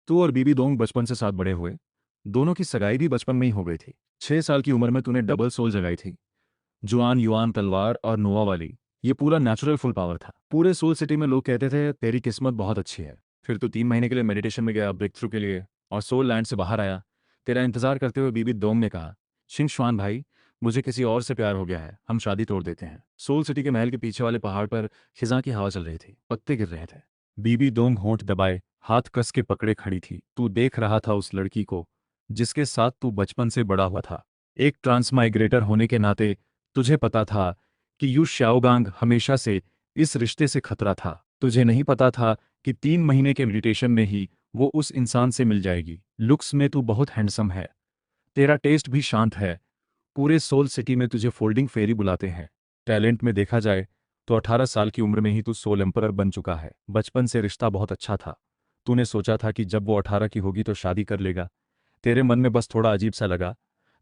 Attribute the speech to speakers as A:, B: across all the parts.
A: तू और बीबी दोनों बचपन से साथ बड़े हुए। दोनों की सगाई भी बचपन में ही हो गई थी। 6 साल की उम्र में तूने डबल सोल जगाई थी। जुआन युआन तलवार और नोवा वाली। ये पूरा नेचुरल फुल पावर था। पूरे सोल सिटी में लोग कहते थे तेरी किस्मत बहुत अच्छी है। फिर तू 3 महीने के लिए मेडिटेशन में गया, ब्रेक थ्रू के लिए, और सोल लैंड से बाहर आया। तेरा इंतजार करते हुए बीबी दोंग ने कहा, शिंग भाई, मुझे किसी और से प्यार हो गया है, हम शादी तोड़ देते हैं। सोल सिटी के महल के पीछे वाले पहाड़ पर खिजां की हवा चल रही थी, पत्ते गिर रहे थे। बीबी दोंग होंठ दबाए हाथ कस के पकड़े खड़ी थी। तू देख रहा था उस लड़की को जिसके साथ तू बचपन से बड़ा हुआ था। एक ट्रांसमाइग्रेटर होने के नाते तुझे पता था कि यू शाओगांग हमेशा से इस रिश्ते से खतरा था। तुझे नहीं पता था कि 3 महीने के मेडिटेशन में ही वो उस इंसान से मिल जाएगी। लुक्स में तू बहुत हैंडसम है, तेरा टेस्ट भी शांत है। पूरे सोल सिटी में तुझे फोल्डिंग फेरी बुलाते हैं। टैलेंट में देखा जाए तो 18 साल की उम्र में ही तू सोल एम्परर बन चुका है। बचपन से रिश्ता बहुत अच्छा था। तूने सोचा था कि जब वो 18 की होगी तो शादी कर लेगा। तेरे मन में बस थोड़ा अजीब सा लगा,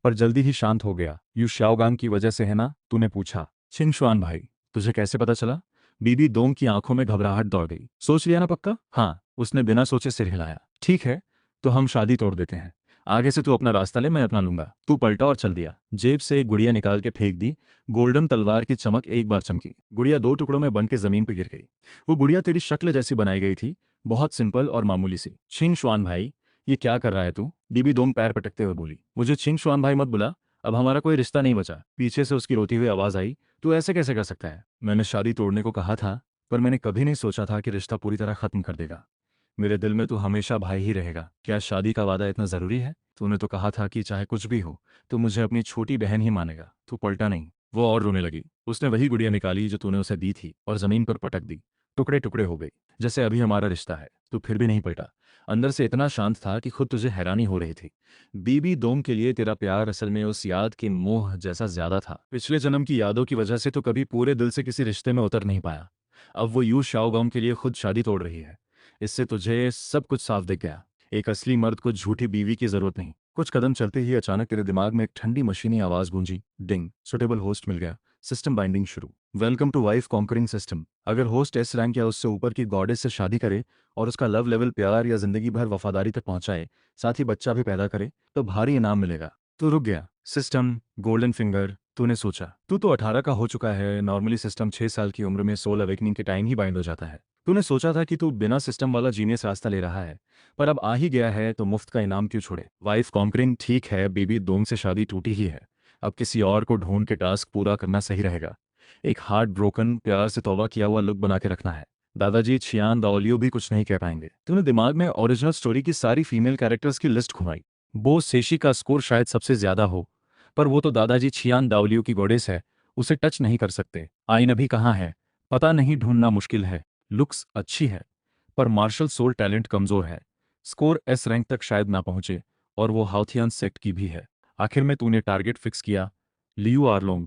A: पर जल्दी ही शांत हो गया। यू शाओगांग की वजह से है ना? तूने पूछा। छिंगशुआन भाई, तुझे कैसे पता चला? बीबी दोंग की आंखों में घबराहट दौड़ गई। सोच लिया ना पक्का? हाँ, उसने बिना सोचे सिर हिलाया। ठीक है, तो हम शादी तोड़ देते हैं। आगे से तू अपना रास्ता ले, मैं अपना लूंगा। तू पलटा और चल दिया। जेब से एक गुड़िया निकाल के फेंक दी। गोल्डन तलवार की चमक एक बार चमकी। गुड़िया 2 टुकड़ों में बन के जमीन पर गिर गई। वो गुड़िया तेरी शक्ल जैसी बनाई गई थी, बहुत सिंपल और मामूली सी। छिंगशुआन भाई, ये क्या कर रहा है तू? बीबी दोंग पैर पटकते हुए बोली। मुझे छिंगशुआन भाई मत बुला, अब हमारा कोई रिश्ता नहीं बचा। पीछे से उसकी रोती हुई आवाज आई, तू ऐसे कैसे कर सकता है? मैंने शादी तोड़ने को कहा था, पर मैंने कभी नहीं सोचा था कि रिश्ता पूरी तरह खत्म कर देगा। मेरे दिल में तू हमेशा भाई ही रहेगा। क्या शादी का वादा इतना जरूरी है? तूने तो कहा था कि चाहे कुछ भी हो तो मुझे अपनी छोटी बहन ही मानेगा। तू पलटा नहीं। वो और रोने लगी। उसने वही गुड़िया निकाली जो तूने उसे दी थी और जमीन पर पटक दी। टुकड़े टुकड़े हो गई, जैसे अभी हमारा रिश्ता है। तू फिर भी नहीं पलटा। अंदर से इतना शांत था कि खुद तुझे हैरानी हो रही थी। बीबी दोम के लिए तेरा प्यार असल में उस याद के मोह जैसा ज्यादा था। पिछले जन्म की यादों की वजह से तो कभी पूरे दिल से किसी रिश्ते में उतर नहीं पाया। अब वो यू शाओगांग के लिए खुद शादी तोड़ रही है। इससे तुझे सब कुछ साफ दिख गया। एक असली मर्द को झूठी बीवी की जरूरत नहीं। कुछ कदम चलते ही अचानक तेरे दिमाग में एक ठंडी मशीनी आवाज गूंजी, डिंग। सुटेबल होस्ट मिल गया। सिस्टम बाइंडिंग शुरू। Welcome to wife conquering system. अगर होस्ट एस रैंक या उससे ऊपर की गॉडेस से शादी करे और उसका लव लेवल प्यार या जिंदगी भर वफादारी तक पहुंचाए, साथ ही बच्चा भी पैदा करे, तो भारी इनाम मिलेगा। तो रुक गया। System golden finger. तूने सोचा तू तो 18 का हो चुका है। नॉर्मली सिस्टम 6 साल की उम्र में सोल अवेकनिंग के टाइम ही बाइंड हो जाता है। तूने सोचा था कि तू बिना सिस्टम वाला जीनियस रास्ता ले रहा है, पर अब आ ही गया है तो मुफ्त का इनाम क्यों छोड़े? वाइफ कॉन्करिंग ठीक है, बेबी दोंग से शादी टूटी ही है। अब किसी और को ढूंढ के टास्क पूरा करना सही रहेगा। एक हार्ट ब्रोकन प्यार से तौबा किया हुआ लुक बना के रखना है। दादाजी छियान दाओलियो भी कुछ नहीं कह पाएंगे। तूने दिमाग में ओरिजिनल स्टोरी की सारी फीमेल कैरेक्टर्स की लिस्ट घुमाई। बो सेशी का स्कोर शायद सबसे ज्यादा हो, पर वो तो दादाजी छियान दाओलियो की गोडेस है, उसे टच नहीं कर सकते। आइन अभी कहाँ है? पता नहीं, ढूंढना मुश्किल है। लुक्स अच्छी है, पर मार्शल सोल टैलेंट कमजोर है। स्कोर एस रैंक तक शायद ना पहुंचे, और वो हाउथियन सेक्ट की भी है। आखिर में तूने टारगेट फिक्स किया। Liu Erlong,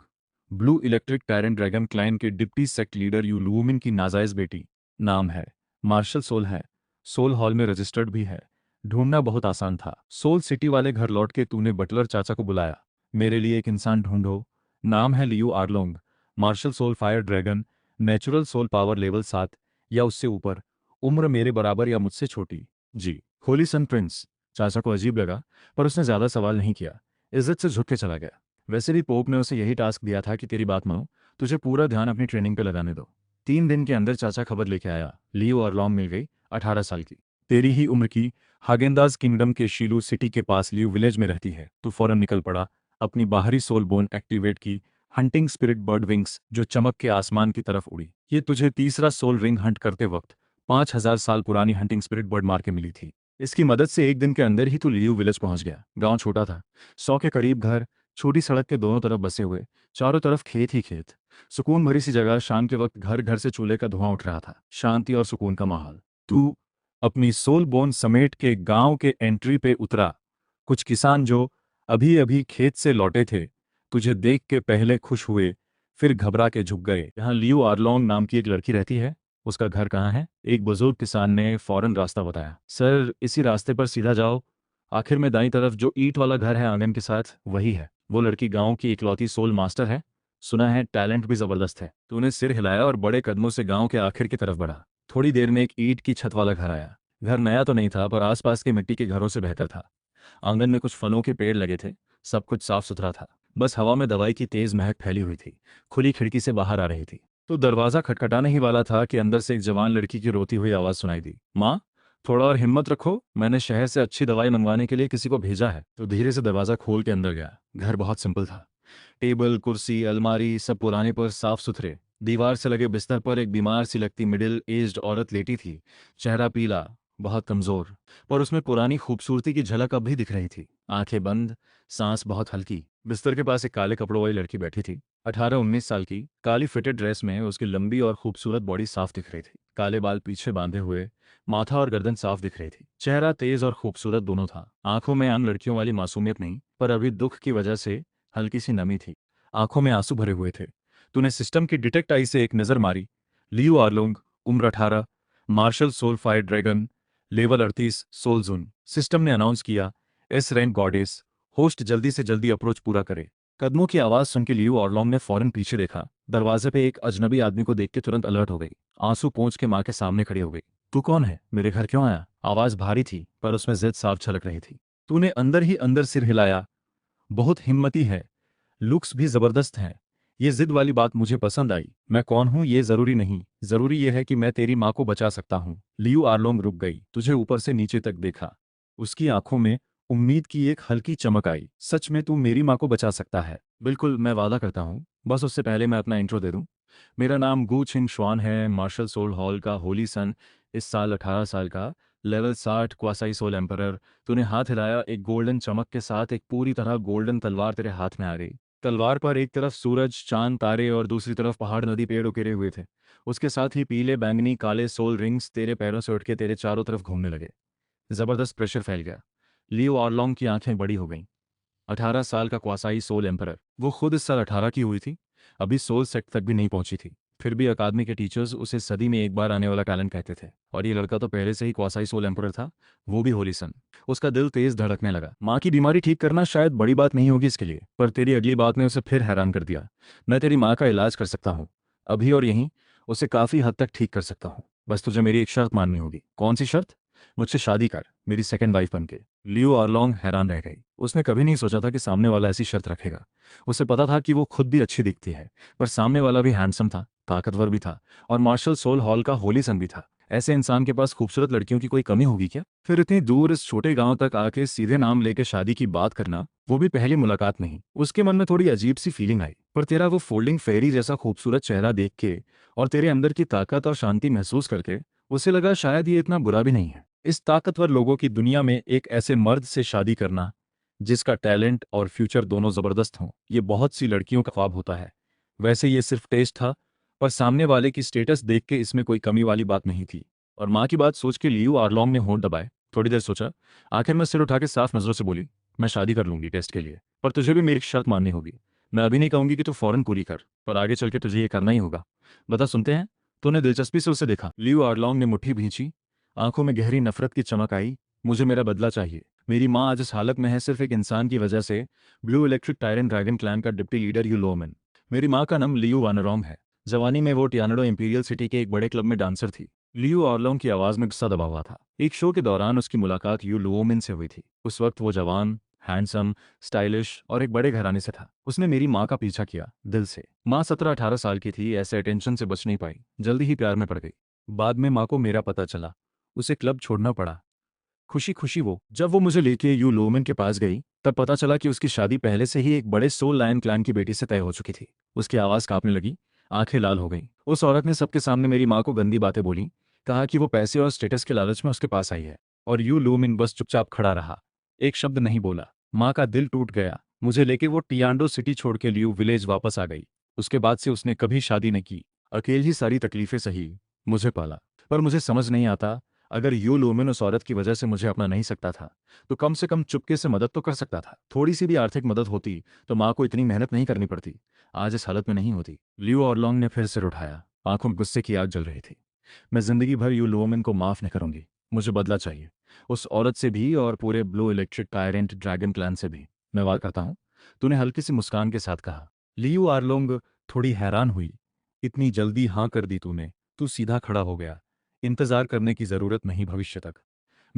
A: blue electric tyrant dragon clan के deputy sect leader Yu Luomian की नाजायज बेटी। नाम है, मार्शल सोल है। सोल हॉल में रजिस्टर्ड भी है। ढूंढना बहुत आसान था। सोल सिटी वाले घर लौट के तूने बटलर चाचा को बुलाया, मेरे लिए एक इंसान ढूंढो। नाम है Liu Erlong, martial soul fire dragon, natural soul power level 7 या उससे ऊपर, उम्र मेरे बराबर या मुझसे छोटी। जी। होली सन प्रिंस। चाचा को अजीब लगा, पर उसने ज्यादा सवाल नहीं किया। इज्जत से झुक के चला गया। वैसे भी पोप ने उसे यही टास्क दिया था कि तेरी बात मानो, तुझे पूरा ध्यान अपनी ट्रेनिंग पे लगाने दो। 3 दिन के अंदर चाचा खबर लेके आया, लियो और लॉन्ग मिल गई, 18 साल की, तेरी ही उम्र की। हागेंदाज किंगडम के शीलू सिटी के पास लियो विलेज में रहती है। तू फौरन निकल पड़ा। अपनी बाहरी सोल बोन एक्टिवेट की। हंटिंग स्पिरिट बर्ड विंग्स जो चमक के आसमान की तरफ उड़ी। ये तुझे तीसरा सोल रिंग हंट करते वक्त 5,000 साल पुरानी हंटिंग स्पिरिट बर्ड मार के मिली थी। इसकी मदद से एक दिन के अंदर ही तू लियू विलेज पहुंच गया। गांव छोटा था, 100 के करीब घर, छोटी सड़क के दोनों तरफ बसे हुए, चारों तरफ खेत ही खेत। सुकून भरी सी जगह। शाम के वक्त घर घर से चूल्हे का धुआं उठ रहा था। शांति और सुकून का माहौल। तू अपनी सोल बोन समेट के गांव के एंट्री पे उतरा। कुछ किसान जो अभी अभी खेत से लौटे थे, तुझे देख के पहले खुश हुए, फिर घबरा के झुक गए। यहाँ लियो आरलोंग नाम की एक लड़की रहती है, उसका घर कहाँ है? एक बुजुर्ग किसान ने फौरन रास्ता बताया। सर, इसी रास्ते पर सीधा जाओ, आखिर में दाईं तरफ जो ईंट वाला घर है आंगन के साथ, वही है। वो लड़की गांव की इकलौती सोल मास्टर है। सुना है टैलेंट भी जबरदस्त है। तूने सिर हिलाया और बड़े कदमों से गांव के आखिर की तरफ बढ़ा। थोड़ी देर में एक ईंट की छत वाला घर आया। घर नया तो नहीं था, पर आसपास के मिट्टी के घरों से बेहतर था। आंगन में कुछ फलों के पेड़ लगे थे। सब कुछ साफ सुथरा था। बस हवा में दवाई की तेज महक फैली हुई थी। खुली खिड़की से बाहर आ रही थी। तो दरवाजा खटखटाने ही वाला था कि अंदर से एक जवान लड़की की रोती हुई आवाज सुनाई दी, माँ, थोड़ा और हिम्मत रखो, मैंने शहर से अच्छी दवाई मंगवाने के लिए किसी को भेजा है। तो धीरे से दरवाजा खोल के अंदर गया। घर बहुत सिंपल था। टेबल, कुर्सी, अलमारी सब पुराने पर साफ सुथरे। दीवार से लगे बिस्तर पर एक बीमार सी लगती मिडिल एज्ड औरत लेटी थी। चेहरा पीला, बहुत कमजोर, पर उसमें पुरानी खूबसूरती की झलक अब भी दिख रही थी। आंखें बंद, सांस बहुत हल्की। बिस्तर के पास एक काले कपड़ों वाली लड़की बैठी थी। 18-19 साल की, काली फिटेड ड्रेस में उसकी लंबी और खूबसूरत बॉडी साफ दिख रही थी। काले बाल पीछे बांधे हुए, माथा और गर्दन साफ दिख रही थी। चेहरा तेज और खूबसूरत दोनों था। आंखों में आम लड़कियों वाली मासूमियत नहीं, पर अभी दुख की वजह से हल्की सी नमी थी। आंखों में आंसू भरे हुए थे। तूने सिस्टम की डिटेक्ट आई से एक नजर मारी। लियो आर्लोंग, उम्र 18, martial soul fire dragon, level 38 soul zone. System ने अनाउंस किया, एस रैंक गॉडेस, होस्ट जल्दी से जल्दी अप्रोच पूरा करे। कदमों की आवाज सुन के लियो आर्लोंग ने फौरन पीछे देखा। दरवाजे पे एक अजनबी आदमी को देख के तुरंत अलर्ट हो गई। आंसू पोंछ के माँ के सामने खड़ी हो गई। तू कौन है? मेरे घर क्यों आया? आवाज भारी थी, पर उसमें जिद साफ झलक रही थी। तूने अंदर ही अंदर सिर हिलाया। बहुत हिम्मती है। लुक्स भी जबरदस्त हैं। ये जिद वाली बात मुझे पसंद आई। मैं कौन हूं ये जरूरी नहीं, जरूरी ये है कि मैं तेरी माँ को बचा सकता हूं। लियू आर्लोंग रुक गई, तुझे ऊपर से नीचे तक देखा। उसकी आंखों में उम्मीद की एक हल्की चमक आई। सच में तू मेरी माँ को बचा सकता है? बिल्कुल, मैं वादा करता हूँ। बस उससे पहले मैं अपना इंट्रो दे दूं। मेरा नाम गू छिन श्वान है, मार्शल सोल हॉल का होली सन, इस साल 18 साल का, लेवल 60 क्वासाई सोल एम्परर। तूने हाथ हिलाया, एक गोल्डन चमक के साथ एक पूरी तरह गोल्डन तलवार तेरे हाथ में आ गई। तलवार पर एक तरफ सूरज, चांद, तारे और दूसरी तरफ पहाड़, नदी, पेड़ उकेरे हुए थे। उसके साथ ही पीले, बैंगनी, काले सोल रिंग्स तेरे पैरों से उठ के तेरे चारों तरफ घूमने लगे। जबरदस्त प्रेशर फैल गया। लियो ऑरलोंग की आंखें बड़ी हो गईं। 18 साल का क्वासाई सोल एम्परर। वो खुद इस साल 18 की हुई थी। अभी सोल सेट तक भी नहीं पहुंची थी। फिर भी अकादमी के टीचर्स उसे सदी में एक बार आने वाला टैलेंट कहते थे। और ये लड़का तो पहले से ही क्वासाई सोल एम्परर था, वो भी होली सन। उसका दिल तेज धड़कने लगा। माँ की बीमारी ठीक करना शायद बड़ी बात नहीं होगी इसके लिए, पर तेरी अगली बात ने उसे फिर हैरान कर दिया। मैं तेरी माँ का इलाज कर सकता हूँ, अभी और यहीं। उसे काफी हद तक ठीक कर सकता हूँ। बस तुझे मेरी एक शर्त माननी होगी। कौन सी शर्त? मुझसे शादी कर, मेरी सेकंड वाइफ बनके। लियो आर्लोंग हैरान रह गई। उसने कभी नहीं सोचा था कि सामने वाला ऐसी शर्त रखेगा। उसे पता था कि वो खुद भी अच्छी दिखती है, पर सामने वाला भी हैंडसम था, ताकतवर भी था, और मार्शल सोल हॉल का होली सन भी था। ऐसे इंसान के पास खूबसूरत लड़कियों की कोई कमी होगी क्या? फिर इतनी दूर इस छोटे गांव तक आके सीधे नाम लेके शादी की बात करना, वो भी पहली मुलाकात नहीं। उसके मन में थोड़ी अजीब सी फीलिंग आई। पर तेरा वो फोल्डिंग फेरी जैसा खूबसूरत चेहरा देख के और तेरे अंदर की ताकत और शांति महसूस करके उसे लगा शायद ये इतना बुरा भी नहीं है। इस ताकतवर लोगों की दुनिया में एक ऐसे मर्द से शादी करना जिसका टैलेंट और फ्यूचर दोनों जबरदस्त हों, ये बहुत सी लड़कियों का ख्वाब होता है। वैसे ये सिर्फ टेस्ट था, पर सामने वाले की स्टेटस देख के इसमें कोई कमी वाली बात नहीं थी। और माँ की बात सोच के लियू आर्लोंग ने होंठ दबाए। थोड़ी देर सोचा, आखिर में सिर उठा के साफ नजरों से बोली, मैं शादी कर लूंगी टेस्ट के लिए, पर तुझे भी मेरी शर्त माननी होगी। मैं अभी नहीं कहूंगी कि तू फौरन पूरी कर, पर आगे चल के तुझे ये करना ही होगा। बता, सुनते हैं? तूने दिलचस्पी से उसे देखा। लियू आर्लोंग ने मुट्ठी भींची। आंखों में गहरी नफरत की चमक आई। मुझे मेरा बदला चाहिए। मेरी माँ आज इस हालत में है सिर्फ एक इंसान की वजह से, blue electric tyrant dragon clan का डिप्टी लीडर यू लोमन। मेरी माँ का नाम लियू वानरोंग है। जवानी में वो टियानाडो इंपीरियल सिटी के एक बड़े क्लब में डांसर थी। लियू ऑर्लोंग की आवाज में गुस्सा दबा हुआ था। एक शो के दौरान उसकी मुलाकात यू लुओमिन से हुई थी। उस वक्त वो जवान, हैंडसम, स्टाइलिश और एक बड़े घराने से था। उसने मेरी माँ का पीछा किया, दिल से। माँ 17-18 साल की थी, ऐसे अटेंशन से बच नहीं पाई, जल्दी ही प्यार में पड़ गई। बाद में माँ को मेरा पता चला, उसे क्लब छोड़ना पड़ा। खुशी खुशी जब वो मुझे लेके यू लोमन के पास गई, तब पता चला कि उसकी शादी पहले से ही एक बड़े सोल लायन क्लैन की बेटी से तय हो चुकी थी। उसकी आवाज कांपने लगी, आंखें लाल हो गईं। उस औरत ने सबके सामने मेरी माँ को गंदी बातें बोली, कहा कि वो पैसे और स्टेटस के लालच में उसके पास आई है। और यू लूमिन बस चुपचाप खड़ा रहा, एक शब्द नहीं बोला। माँ का दिल टूट गया। मुझे लेके वो टियांडो सिटी छोड़ के लियू विलेज वापस आ गई। उसके बाद से उसने कभी शादी नहीं की, अकेली ही सारी तकलीफें सही, मुझे पाला। पर मुझे समझ नहीं आता, अगर यू लूमिन उस औरत की वजह से मुझे अपना नहीं सकता था, तो कम से कम चुपके से मदद तो कर सकता था। थोड़ी सी भी आर्थिक मदद होती तो माँ को इतनी मेहनत नहीं करनी पड़ती, आज इस हालत में नहीं होती। लियो ऑरलोंग ने फिर सिर उठाया। आंखों में गुस्से की आग जल रही थी। मैं जिंदगी भर यू लूमिन को माफ नहीं करूंगी। मुझे बदला चाहिए, उस औरत से भी और पूरे blue electric tyrant dragon clan से भी। मैं वादा करता हूँ, तूने हल्की सी मुस्कान के साथ कहा। लियू आर्लोंग थोड़ी हैरान हुई। इतनी जल्दी हाँ कर दी तूने? तू सीधा खड़ा हो गया। इंतजार करने की जरूरत नहीं भविष्य तक।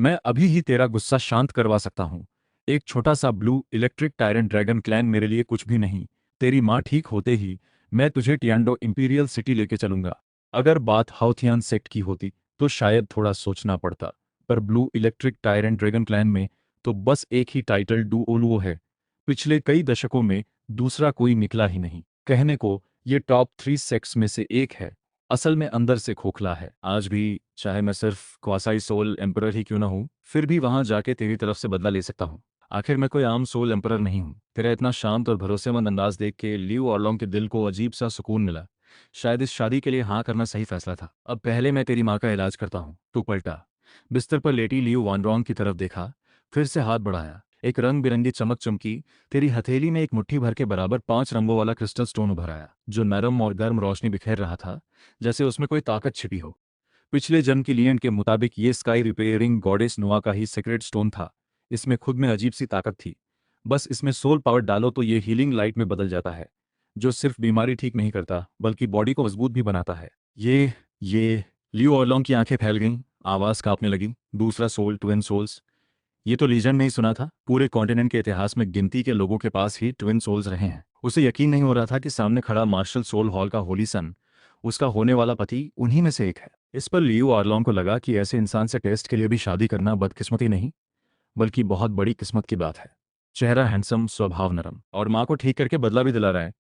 A: मैं अभी ही तेरा गुस्सा शांत करवा सकता हूँ। एक छोटा सा blue electric tyrant dragon clan मेरे लिए कुछ भी नहीं। तेरी माँ ठीक होते ही मैं तुझे टियांडो इंपीरियल सिटी लेके चलूंगा। अगर बात हाउथियान सेक्ट की होती तो शायद थोड़ा सोचना पड़ता, पर blue electric tyrant dragon clan में तो बस एक ही टाइटल डू ओलुओ है। पिछले कई दशकों में दूसरा कोई निकला ही नहीं। कहने को ये टॉप 3 सेक्ट्स में से एक है। असल में अंदर से खोखला है आज भी। चाहे मैं सिर्फ क्वासाई सोल एम्परर ही क्यों ना हूँ, फिर भी वहां जाके तेरी तरफ से बदला ले सकता हूँ। आखिर मैं कोई आम सोल एम्परर नहीं हूँ। तेरा इतना शांत और भरोसेमंद अंदाज देख के लियू ऑरलोंग के दिल को अजीब सा सुकून मिला। शायद इस शादी के लिए हाँ करना सही फैसला था। अब पहले मैं तेरी माँ का इलाज करता हूँ। तू पलटा, बिस्तर पर लेटी लियू वानरोंग की तरफ देखा, फिर से हाथ बढ़ाया। एक रंग बिरंगी चमक चमकी। तेरी हथेली में एक मुट्ठी भर के बराबर 5 रंगों वाला क्रिस्टल स्टोन उभर आया, जो नरम और गर्म रोशनी बिखेर रहा था, जैसे उसमें कोई ताकत छिपी हो। पिछले जन्म की लिएंड के मुताबिक ये स्काई रिपेयरिंग गॉडेस नोआ का ही सीक्रेट स्टोन था। इसमें खुद में अजीब सी ताकत थी। बस इसमें सोल पावर डालो तो ये हीलिंग लाइट में बदल जाता है, जो सिर्फ बीमारी ठीक नहीं करता बल्कि बॉडी को मजबूत भी बनाता है। ये लियो ऑरलोंग की आंखें फैल गईं, आवाज कांपने लगी। दूसरा सोल, ट्विन सोल्स, ये तो लीजेंड में ही सुना था। पूरे कॉन्टिनेंट के इतिहास में गिनती के लोगों के पास ही ट्विन सोल्स रहे हैं। उसे यकीन नहीं हो रहा था कि सामने खड़ा मार्शल सोल हॉल का होली सन, उसका होने वाला पति, उन्हीं में से एक है। इस पर लियो आर्लोंग को लगा कि ऐसे इंसान से टेस्ट के लिए भी शादी करना बदकिस्मती नहीं, बल्कि बहुत बड़ी किस्मत की बात है। चेहरा हैंडसम, स्वभाव नरम, और माँ को ठीक करके बदला भी दिला रहा है।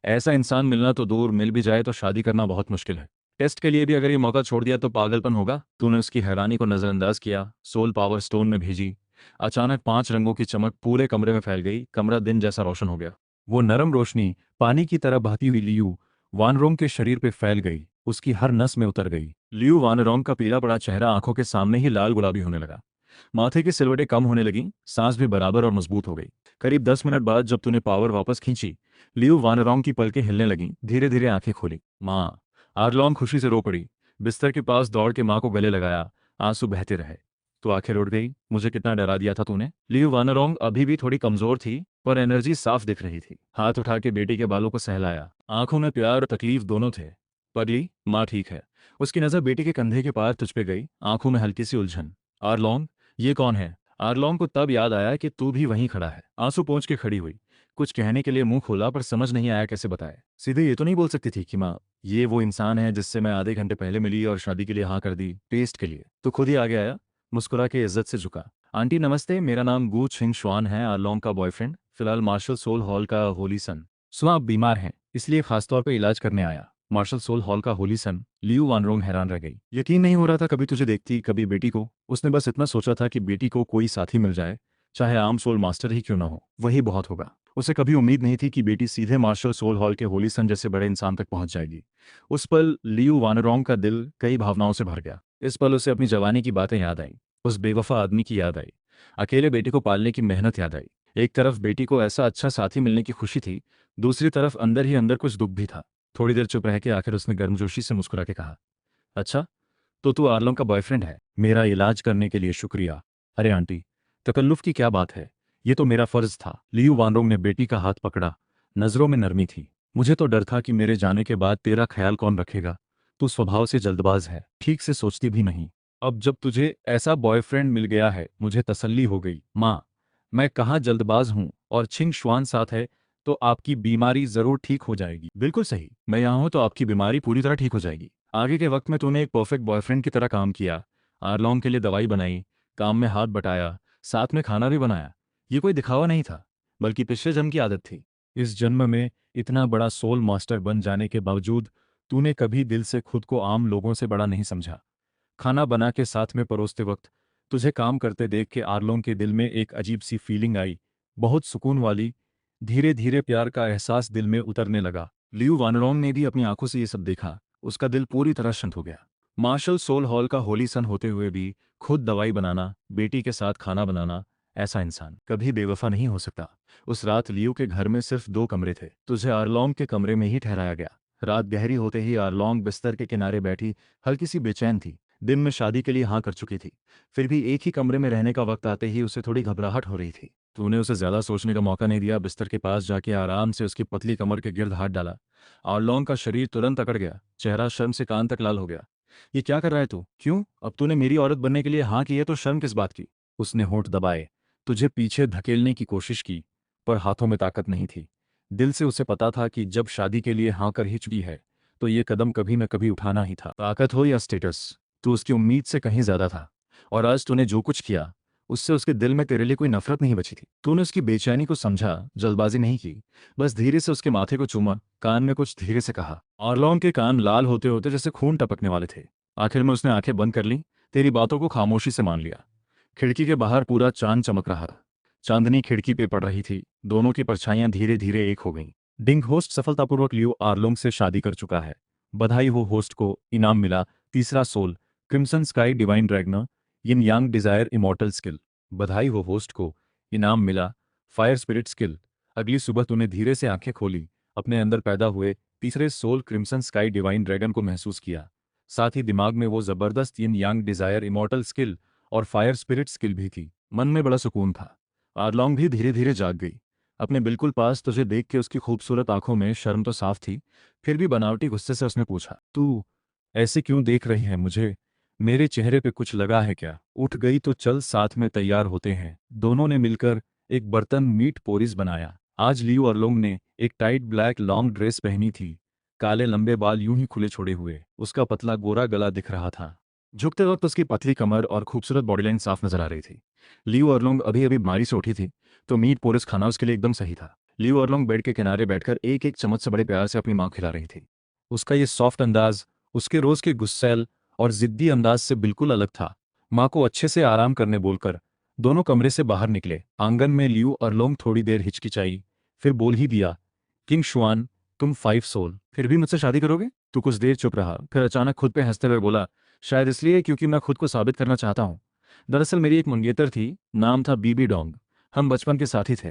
A: ऐसा इंसान मिलना तो दूर, मिल भी जाए तो शादी करना बहुत मुश्किल है। टेस्ट के लिए भी अगर ये मौका छोड़ दिया तो पागलपन होगा। तूने उसकी हैरानी को नजरअंदाज किया, सोल पावर स्टोन में भेजी। अचानक 5 रंगों की चमक पूरे कमरे में फैल गई। कमरा दिन जैसा रोशन हो गया। वो नरम रोशनी पानी की तरह बहती हुई लियू वानरोंग के शरीर पे फैल गई, उसकी हर नस में उतर गई। लियू वानरोंग का पीला पड़ा चेहरा आंखों के सामने ही लाल गुलाबी होने लगा। माथे की सिलवटें कम होने लगीं, सांस भी बराबर और मजबूत हो गई। करीब 10 मिनट बाद जब तूने पावर वापस खींची, लियू वानरोंग की पलकें हिलने लगीं, धीरे धीरे आंखें खोली। माँ! आर्लोंग खुशी से रो पड़ी। बिस्तर के पास दौड़ के माँ को गले लगाया। आंसू बहते रहे। तो आखिर उड़ गई। मुझे कितना डरा दिया था तूने। लियू वानरोंग अभी भी थोड़ी कमजोर थी, पर एनर्जी साफ दिख रही थी। हाथ उठा के बेटी के बालों को सहलाया। आंखों में प्यार और तकलीफ दोनों थे। परी, माँ ठीक है। उसकी नजर बेटी के कंधे के पार तुझ पे गई, आंखों में हल्की सी उलझन। आर्लोंग, ये कौन है? आर्लोंग को तब याद आया कि तू भी वहीं खड़ा है। आंसू पोंछ के खड़ी हुई। कुछ कहने के लिए मुंह खोला, पर समझ नहीं आया कैसे बताए। सीधे ये तो नहीं बोल सकती थी कि माँ, ये वो इंसान है जिससे मैं आधे घंटे पहले मिली और शादी के लिए हाँ कर दी, टेस्ट के लिए। तो खुद ही आगे आया, मुस्कुरा के इज्जत से झुका। आंटी नमस्ते, मेरा नाम गू छिंग श्वान है, आर्लोंग का बॉयफ्रेंड, फिलहाल मार्शल सोल हॉल का होली सन। सुना आप बीमार हैं, इसलिए खासतौर पर इलाज करने आया। मार्शल सोल हॉल का होली सन। लियू वानरोंग हैरान रह गई। यकीन नहीं हो रहा था कभी तुझे देखती, कभी बेटी को। उसने बस इतना सोचा था कि बेटी को कोई साथी मिल जाए, चाहे आम सोल मास्टर ही क्यों ना हो, वही बहुत होगा। उसे कभी उम्मीद नहीं थी कि बेटी सीधे मार्शल सोल हॉल के होली सन जैसे बड़े इंसान तक पहुंच जाएगी। उस पल लियू वानरोंग का दिल कई भावनाओं से भर गया। इस पल उसे अपनी जवानी की बातें याद आई, उस बेवफा आदमी की याद आई, अकेले बेटे को पालने की मेहनत याद आई। एक तरफ बेटी को ऐसा अच्छा साथी मिलने की खुशी थी, दूसरी तरफ अंदर ही अंदर कुछ दुख भी था। थोड़ी देर चुप रह के आखिर उसने गर्मजोशी से मुस्कुरा के कहा, अच्छा, तो तू आर्लोंग का बॉयफ्रेंड है। मेरा इलाज करने के लिए शुक्रिया। अरे आंटी, तकल्लुफ की क्या बात है, ये तो मेरा फर्ज था। लियू वानरोंग ने बेटी का हाथ पकड़ा, नजरों में नरमी थी। मुझे तो डर था कि मेरे जाने के बाद तेरा ख्याल कौन रखेगा। तू स्वभाव से जल्दबाज है, ठीक से सोचती भी नहीं। अब जब तुझे ऐसा बॉयफ्रेंड मिल गया है, मुझे तसल्ली हो गई। माँ, मैं कहाँ जल्दबाज हूँ, और छिंग श्वान साथ है तो आपकी बीमारी जरूर ठीक हो जाएगी। बिल्कुल सही, मैं यहाँ हूँ तो आपकी बीमारी पूरी तरह ठीक हो जाएगी। आगे के वक्त में तूने एक परफेक्ट बॉयफ्रेंड की तरह काम किया। आर्लोंग के लिए दवाई बनाई, काम में हाथ बटाया, साथ में खाना भी बनाया। ये कोई दिखावा नहीं था, बल्कि पिछले जन्म की आदत थी। इस जन्म में इतना बड़ा सोल मास्टर बन जाने के बावजूद तूने कभी दिल से खुद को आम लोगों से बड़ा नहीं समझा। खाना बना के साथ में परोसते वक्त तुझे काम करते देख के आर्लोंग के दिल में एक अजीब सी फीलिंग आई, बहुत सुकून वाली। धीरे धीरे प्यार का एहसास दिल में उतरने लगा। लियू वानरोंग ने भी अपनी आंखों से ये सब देखा। उसका दिल पूरी तरह शांत हो गया। मार्शल सोल हॉल का होली सन होते हुए भी खुद दवाई बनाना, बेटी के साथ खाना बनाना, ऐसा इंसान कभी बेवफा नहीं हो सकता। उस रात लियू के घर में सिर्फ 2 कमरे थे। तुझे आर्लोंग के कमरे में ही ठहराया गया। रात गहरी होते ही आर्लोंग बिस्तर के किनारे बैठी हल्की सी बेचैन थी। दिन में शादी के लिए हाँ कर चुकी थी, फिर भी एक ही कमरे में रहने का वक्त आते ही उसे थोड़ी घबराहट हो रही थी। तूने उसे ज्यादा सोचने का मौका नहीं दिया। बिस्तर के पास जाके आराम से उसकी पतली कमर के गिर्द हाथ डाला। आर्लोंग का शरीर तुरंत अकड़ गया, चेहरा शर्म से कान तक लाल हो गया। ये क्या कर रहा है तू? क्यों? अब तूने मेरी औरत बनने के लिए हाँ की है तो शर्म किस बात की? उसने होंठ दबाए, तुझे पीछे धकेलने की कोशिश की, पर हाथों में ताकत नहीं थी। दिल से उसे पता था कि जब शादी के लिए हाँ कर ही चुकी है तो ये कदम कभी न कभी उठाना ही था। ताकत हो या स्टेटस, तू उसकी उम्मीद से कहीं ज्यादा था। और आज तूने जो कुछ किया उससे उसके दिल में तेरे लिए कोई नफरत नहीं बची थी। तूने उसकी बेचैनी को समझा, जल्दबाजी नहीं की। बस धीरे से उसके माथे को चूमा, कान में कुछ धीरे से कहा। आर्लोंग के कान लाल होते होते जैसे खून टपकने वाले थे। आखिर में उसने आंखें बंद कर ली, तेरी बातों को खामोशी से मान लिया। खिड़की के बाहर पूरा चांद चमक रहा। चांदनी खिड़की पे पड़ रही थी, दोनों की परछाइयां धीरे धीरे एक हो गईं। डिंग होस्ट सफलतापूर्वक लियो आर्लोंग से शादी कर चुका है। बधाई हो होस्ट को, इनाम मिला तीसरा सोल, क्रिम्सन स्काई डिवाइन ड्रैगनर, यिन यांग डिजायर इमॉर्टल स्किल। बधाई हो होस्ट को, इनाम मिला फायर स्पिरिट स्किल। अगली सुबह तूने धीरे से आंखें खोली, अपने अंदर पैदा हुए तीसरे soul crimson sky divine dragon को महसूस किया। साथ ही दिमाग में वो जबरदस्त yin yang desire immortal skill और फायर स्पिरिट स्किल भी थी। मन में बड़ा सुकून था। आर्लोंग भी धीरे धीरे जाग गई। अपने बिल्कुल पास तुझे देख के उसकी खूबसूरत आंखों में शर्म तो साफ थी, फिर भी बनावटी गुस्से से उसने पूछा, तू ऐसे क्यों देख रही है मुझे? मेरे चेहरे पे कुछ लगा है क्या? उठ गई तो चल साथ में तैयार होते हैं। दोनों ने मिलकर एक बर्तन मीट पोरिस बनाया। आज लियू अरलोंग ने एक टाइट ब्लैक लॉन्ग ड्रेस पहनी थी, काले लंबे बाल यूं ही खुले छोड़े हुए, उसका पतला गोरा गला दिख रहा था। झुकते वक्त उसकी पतली कमर और खूबसूरत बॉडीलाइन साफ नजर आ रही थी। लियू अरलोंग अभी अभी बीमारी से उठी थी, तो मीट पोरिस खाना उसके लिए एकदम सही था। लियू अरलोंग बेड के किनारे बैठकर एक एक चम्मच से बड़े प्यार से अपनी मां खिला रही थी। उसका ये सॉफ्ट अंदाज उसके रोज के गुस्सैल और जिद्दी अंदाज से बिल्कुल अलग था। मां को अच्छे से आराम करने बोलकर दोनों कमरे से बाहर निकले। आंगन में लियू अरलोंग थोड़ी देर हिचकिचाई, फिर बोल ही दिया, किंग शुआन, तुम 5 सोल फिर भी मुझसे शादी करोगे? तू कुछ देर चुप रहा, फिर अचानक खुद पे हंसते हुए बोला, शायद इसलिए क्योंकि मैं खुद को साबित करना चाहता हूँ। दरअसल मेरी एक मंगेतर थी, नाम था बीबी डोंग। हम बचपन के साथी थे।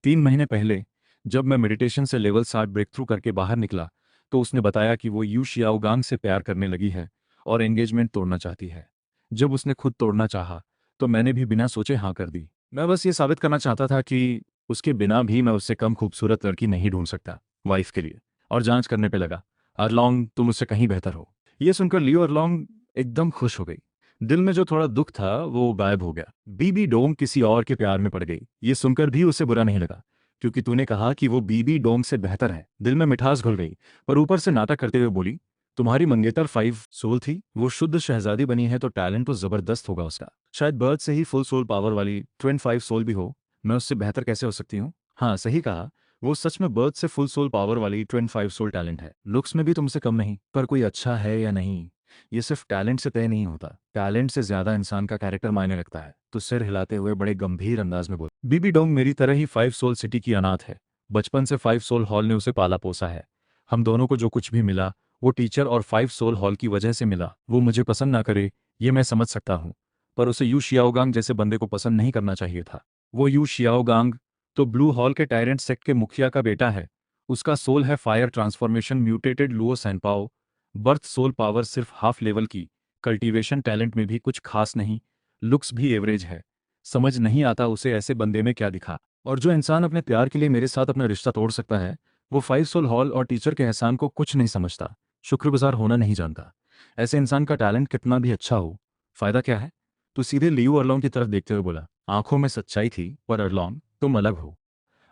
A: 3 महीने पहले जब मैं मेडिटेशन से लेवल 60 ब्रेक थ्रू करके बाहर निकला तो उसने बताया कि वो यू शियाओगांग से प्यार करने लगी है और एंगेजमेंट तोड़ना चाहती है। जब उसने खुद तोड़ना चाहा तो मैंने भी बिना सोचे हाँ कर दी। मैं बस ये साबित करना चाहता था कि उसके बिना भी मैं उससे कम खूबसूरत लड़की नहीं ढूंढ सकता वाइफ के लिए। और जांच करने पे लगा, अरलोंग तुम उससे कहीं बेहतर हो। ये सुनकर लियो अरलोंग एकदम खुश हो गई। दिल में जो थोड़ा दुख था वो गायब हो गया। बीबी डोंग किसी और के प्यार में पड़ गई, ये सुनकर भी उसे बुरा नहीं लगा, क्योंकि तूने कहा कि वो बीबी डोंग से बेहतर है। दिल में मिठास घुल गई, पर ऊपर से नाटक करते हुए बोली, तुम्हारी मंगेतर 5 सोल थी, वो शुद्ध शहजादी बनी है तो टैलेंट तो जबरदस्त होगा उसका। शायद बर्थ से ही फुल सोल पावर वाली ट्विन 5 सोल भी हो। मैं उससे बेहतर कैसे हो सकती हूँ? हाँ सही कहा, वो सच में बर्थ से फुल सोल पावर वाली ट्विन 5 सोल टैलेंट है। लुक्स में भी तुमसे कम नहीं, पर कोई अच्छा है या नहीं ये सिर्फ टैलेंट से तय नहीं होता। टैलेंट से ज्यादा इंसान का कैरेक्टर मायने रखता है। तो सिर हिलाते हुए बड़े गंभीर अंदाज में बोल, बीबी डोंग मेरी तरह ही 5 सोल सिटी की अनाथ है। बचपन से 5 सोल हॉल ने उसे पाला पोसा है। हम दोनों को जो कुछ भी मिला वो टीचर और 5 सोल हॉल की वजह से मिला। वो मुझे पसंद ना करे ये मैं समझ सकता हूँ, पर उसे यू शियाओगांग जैसे बंदे को पसंद नहीं करना चाहिए था। वो यू शियाओगांग तो ब्लू हॉल के टायरेंट सेक्ट के मुखिया का बेटा है। उसका सोल है fire transformation mutated Luo Sanpao. Birth soul power सिर्फ हाफ लेवल की, कल्टीवेशन टैलेंट में भी कुछ खास नहीं, लुक्स भी एवरेज है। समझ नहीं आता उसे ऐसे बंदे में क्या दिखा। और जो इंसान अपने प्यार के लिए मेरे साथ अपना रिश्ता तोड़ सकता है वो 5 सोल हॉल और टीचर के एहसान को कुछ नहीं समझता, शुक्रगुजार होना नहीं जानता। ऐसे इंसान का टैलेंट कितना भी अच्छा हो, फायदा क्या है? तो सीधे लियू अरलोंग की तरफ देखते हुए बोला, आंखों में सच्चाई थी, पर अरलोंग तुम अलग हो।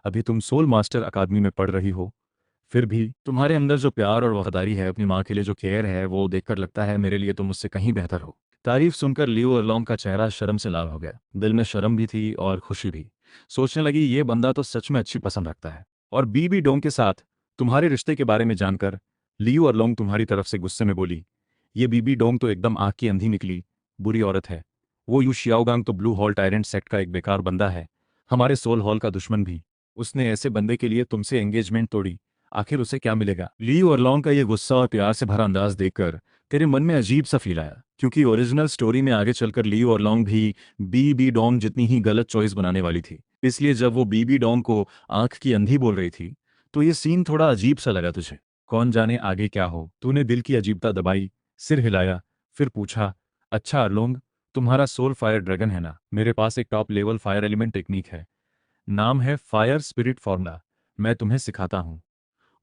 A: अभी तुम सोल मास्टर अकादमी में पढ़ रही हो, फिर भी तुम्हारे अंदर जो प्यार और वफादारी है, अपनी माँ के लिए जो केयर है, वो देखकर लगता है मेरे लिए तुम मुझसे कहीं बेहतर हो। तारीफ सुनकर लियो अरलोंग का चेहरा शर्म से लाल हो गया। दिल में शर्म भी थी और खुशी भी। सोचने लगी ये बंदा तो सच में अच्छी पसंद रखता है। और बीबी डोंग के साथ तुम्हारे रिश्ते के बारे में जानकर लियो अरलोंग तुम्हारी तरफ से गुस्से में बोली, ये बीबी डोंग तो एकदम आँख की अंधी निकली, बुरी औरत है। वो यू शियाओगांग तो ब्लू हॉल टायरेंट सेक्ट का एक बेकार बंदा है, हमारे सोल हॉल का दुश्मन भी। उसने ऐसे बंदे के लिए तुमसे एंगेजमेंट तोड़ी, आखिर उसे क्या मिलेगा? लियू अरलोंग का ये गुस्सा और प्यार से भरा अंदाज देखकर तेरे मन में अजीब सा फील आया, क्योंकि ओरिजिनल स्टोरी में आगे चलकर लियू अरलोंग भी बीबी डोंग जितनी ही गलत चॉइस बनाने वाली थी। इसलिए जब वो बीबी डोंग को आंख की अंधी बोल रही थी तो ये सीन थोड़ा अजीब सा लगा तुझे। कौन जाने आगे क्या हो। तूने दिल की अजीबता दबाई, सिर हिलाया, फिर पूछा, अच्छा अरलोंग, तुम्हारा सोल फायर ड्रैगन है ना? मेरे पास एक top level fire element technique है, नाम है फायर स्पिरिट फॉर्मूला, मैं तुम्हें सिखाता हूँ।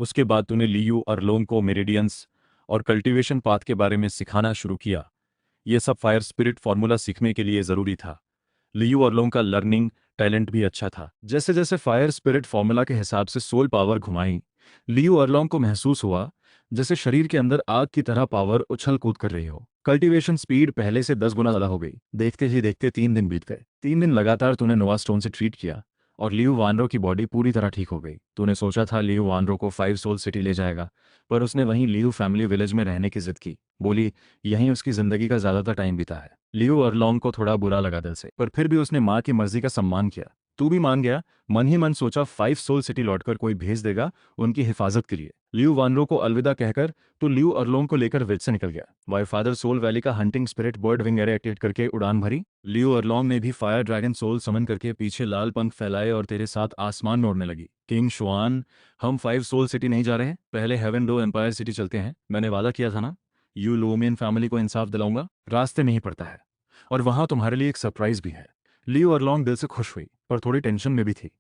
A: उसके बाद तूने लियू अरलोंग को मेरिडियंस और कल्टीवेशन पाथ के बारे में सिखाना शुरू किया। ये सब फायर स्पिरिट फॉर्मूला सीखने के लिए ज़रूरी था। लियू अरलोंग का लर्निंग टैलेंट भी अच्छा था। जैसे जैसे फायर स्पिरिट फॉर्मूला के हिसाब से सोल पावर घुमाई, लियू अरलोंग को महसूस हुआ जैसे शरीर के अंदर आग की तरह पावर उछल कूद कर रही हो। कल्टीवेशन स्पीड पहले से 10 गुना ज्यादा हो गई। देखते ही देखते 3 दिन बीत गए। 3 दिन लगातार तूने नोवा स्टोन से ट्रीट किया और लियू वानरो की बॉडी पूरी तरह ठीक हो गई। तूने सोचा था लियू वानरो को 5 सोल सिटी ले जाएगा, पर उसने वहीं लियू फैमिली विलेज में रहने की जिद की। बोली यहीं उसकी जिंदगी का ज्यादातर टाइम बीता है। लियू अरलोंग को थोड़ा बुरा लगा दिल से, पर फिर भी उसने माँ की मर्जी का सम्मान किया। तू भी मान गया। मन ही मन सोचा 5 सोल सिटी लौटकर कोई भेज देगा उनकी हिफाजत के लिए। लियू वानरो को अलविदा कहकर तो लियू अरलोंग को लेकर विच से निकल गया। वाई फादर सोल वैली का hunting spirit bird wing array activate करके उड़ान भरी। लियू अरलोंग ने भी फायर ड्रैगन सोल समन करके पीछे लाल पंख फैलाए और तेरे साथ आसमान में उड़ने लगी। किंग शुआन, हम 5 सोल सिटी नहीं जा रहे हैं, पहले हेवन डो एम्पायर सिटी चलते हैं। मैंने वादा किया था ना, यू लोमियन फैमिली को इंसाफ दिलाऊंगा। रास्ते में ही पड़ता है और वहां तुम्हारे लिए एक सरप्राइज भी है। लियू अरलोंग दिल से खुश हुई पर थोड़ी टेंशन में भी थी।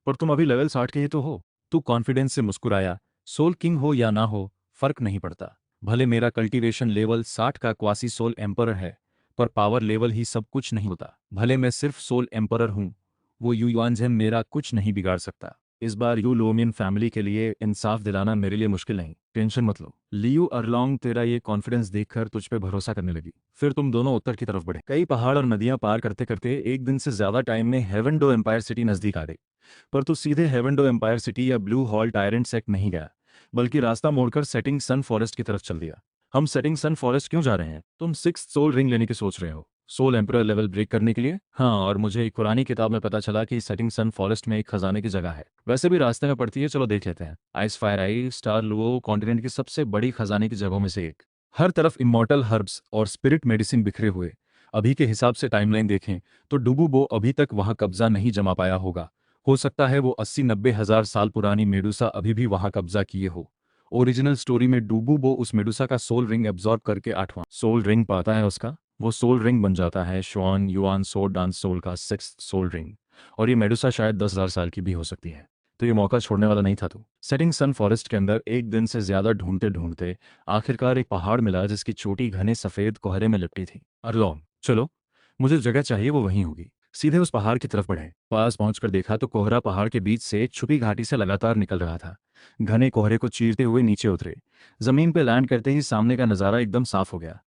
A: पर तुम अभी लेवल 60 के ही तो हो। तू कॉन्फिडेंस से मुस्कुराया। सोल किंग हो या ना हो फर्क नहीं पड़ता। भले मेरा कल्टीवेशन लेवल 60 का क्वासी सोल एम्परर है, पर पावर लेवल ही सब कुछ नहीं होता। भले मैं सिर्फ सोल एम्परर हूं, वो यू युआनज़ेम मेरा कुछ नहीं बिगाड़ सकता। इस बार यू लोमियन फैमिली के लिए इंसाफ दिलाना मेरे लिए मुश्किल नहीं। टेंशन मत लो। लियू अरलोंग तेरा ये कॉन्फिडेंस देखकर तुझ पे भरोसा करने लगी। फिर तुम दोनों उत्तर की तरफ बढ़े। कई पहाड़ और नदियां पार करते करते एक दिन से ज्यादा टाइम में हेवन डो एम्पायर सिटी नजदीक आ गई। पर तू सीधे हेवन डो एम्पायर सिटी या ब्लू हॉल टायरेंट सेक्ट नहीं गया, बल्कि रास्ता मोड़कर सेटिंग सन फॉरेस्ट की तरफ चल दिया। हम सेटिंग सन फॉरेस्ट क्यों जा रहे हैं? तुम 6 सोल रिंग लेने की सोच रहे हो, सोल एम्परर लेवल ब्रेक करने के लिए? हाँ, और मुझे एक पुरानी किताब में पता चला कि सेटिंग सन फॉरेस्ट में एक खजाने की जगह है। वैसे भी रास्ते में पड़ती है, चलो देख लेते हैं। आइस फायर आई स्टार लुओ कॉन्टिनेंट की सबसे बड़ी खजाने की जगहों में से एक। हर तरफ इमॉर्टल हर्ब्स और स्पिरिट मेडिसिन बिखरे हुए। अभी के हिसाब से टाइमलाइन देखें तो डुबुबो अभी तक वहां कब्जा नहीं जमा पाया होगा। हो सकता है वो 80-90 हजार साल पुरानी मेडुसा अभी भी वहां कब्जा किए हो। ओरिजिनल स्टोरी में डुबुबो उस मेडुसा का सोल रिंग एब्जॉर्ब करके 8वां सोल रिंग पाता है उसका। वो सोल रिंग बन जाता है शुआन युआन सोड डांस सोल का 6th सोल रिंग। और ये मेडुसा शायद 10,000 साल की भी हो सकती है। तो ये मौका छोड़ने वाला नहीं था तू। सेटिंग सन फॉरेस्ट के अंदर एक दिन से ज्यादा ढूंढते ढूंढते आखिरकार एक पहाड़ मिला जिसकी चोटी घने सफेद कोहरे में लिपटी थी। अरलोंग, चलो, मुझे जगह चाहिए वो वहीं होगी। सीधे उस पहाड़ की तरफ बढ़े। पास पहुंचकर देखा तो कोहरा पहाड़ के बीच से छुपी घाटी से लगातार निकल रहा था। घने कोहरे को चीरते हुए नीचे उतरे। जमीन पे लैंड करते ही सामने का नजारा एकदम साफ हो गया।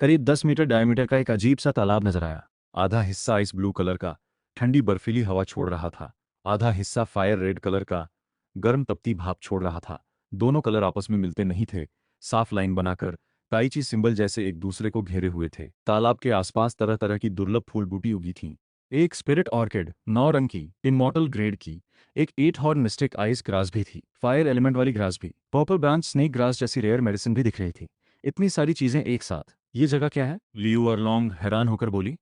A: करीब 10 मीटर डायमीटर का एक अजीब सा तालाब नजर आया। आधा हिस्सा आइस ब्लू कलर का ठंडी बर्फीली हवा छोड़ रहा था, आधा हिस्सा फायर रेड कलर का गर्म तपती भाप छोड़ रहा था। दोनों कलर आपस में मिलते नहीं थे, साफ लाइन बनाकर ताइची सिंबल जैसे एक दूसरे को घेरे हुए थे। तालाब के आसपास तरह तरह की दुर्लभ फूल बूटी उगी थीं। एक स्पिरिट ऑर्किड 9 रंग की इमॉर्टल ग्रेड की, एक 8 हॉर्न मिस्टिक आइस ग्रास भी थी, फायर एलिमेंट वाली ग्रास भी, पर्पल ब्रांच स्नेक ग्रास जैसी रेयर मेडिसिन भी दिख रही थी। इतनी सारी चीजें एक साथ, ये जगह क्या है? लियू अरलोंग हैरान होकर बोली।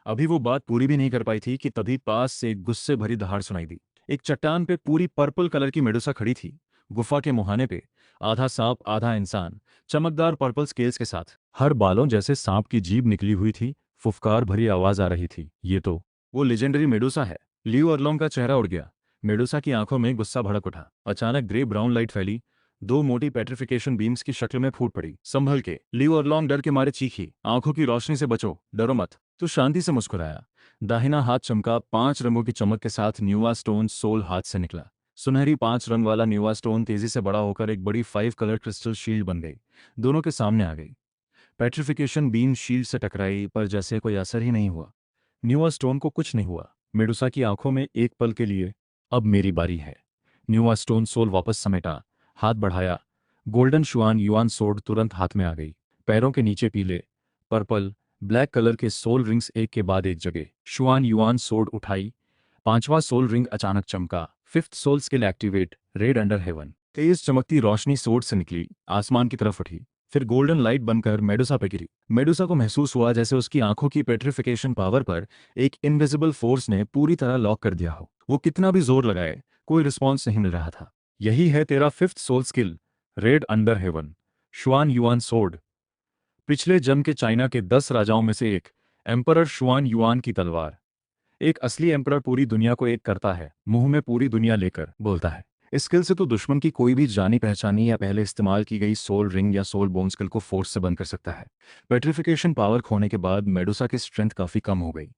A: अभी वो बात पूरी भी नहीं कर पाई थी कि तभी पास से एक गुस्से भरी दहाड़ सुनाई दी। एक चट्टान पे पूरी पर्पल कलर की मेडुसा खड़ी थी, गुफा के मुहाने पे, आधा सांप आधा इंसान, चमकदार पर्पल स्केल्स के साथ। हर बालों जैसे सांप की जीभ निकली हुई थी, फुफकार भरी आवाज आ रही थी। ये तो वो लेजेंडरी मेडुसा है। लियू अरलोंग का चेहरा उड़ गया। मेडुसा की आंखों में गुस्सा भड़क उठा। अचानक ग्रे ब्राउन लाइट फैली, दो मोटी पेट्रिफिकेशन बीम्स की शक्ल में फूट पड़ी। संभल के। लियू अरलोंग डर के मारे चीखी, आंखों की रोशनी से बचो, डरो मत। तो शांति से मुस्कुराया। दाहिना हाथ चमका, 5 रंगों की चमक के साथ न्यूवा स्टोन सोल हाथ से निकला। सुनहरी 5 रंग वाला न्यूवा स्टोन तेजी से बड़ा होकर एक बड़ी 5 कलर क्रिस्टल शील्ड बन गई। दोनों के सामने आ गई। पेट्रिफिकेशन बीम शील्ड से टकराई पर जैसे कोई असर ही नहीं हुआ। न्यूवा स्टोन को कुछ नहीं हुआ। मेडुसा की आंखों में एक पल के लिए, अब मेरी बारी है। न्यूवा स्टोन सोल वापस समेटा, हाथ बढ़ाया। गोल्डन शुआन युआन सोड तुरंत हाथ में आ गई। पैरों के नीचे पीले, पर्पल, ब्लैक कलर के सोल रिंग्स एक के बाद एक जगह। शुआन युआन सोड उठाई। 5वां सोल रिंग अचानक चमका। 5th soul skill activate, red under heaven. तेज चमकती रोशनी सोड से निकली, आसमान की तरफ उठी, फिर गोल्डन लाइट बनकर मेडुसा पे गिरी। मेडुसा को महसूस हुआ जैसे उसकी आंखों की पेट्रिफिकेशन पावर पर एक इनविजिबल फोर्स ने पूरी तरह लॉक कर दिया हो। वो कितना भी जोर लगाए, कोई रिस्पॉन्स नहीं मिल रहा था। यही है तेरा 5th soul skill, red under heaven, Xuanyuan युआन सोड। पिछले जन्म के चाइना के 10 राजाओं में से एक, एम्परर शुआन युआन की तलवार। एक असली एम्परर पूरी दुनिया को एक करता है, मुंह में पूरी दुनिया लेकर बोलता है। इस स्किल से तो दुश्मन की कोई भी जानी पहचानी या पहले इस्तेमाल की गई सोल रिंग या सोल बोन स्किल को फोर्स से बंद कर सकता है। पेट्रिफिकेशन पावर खोने के बाद मेडुसा की स्ट्रेंथ काफ़ी कम हो गई।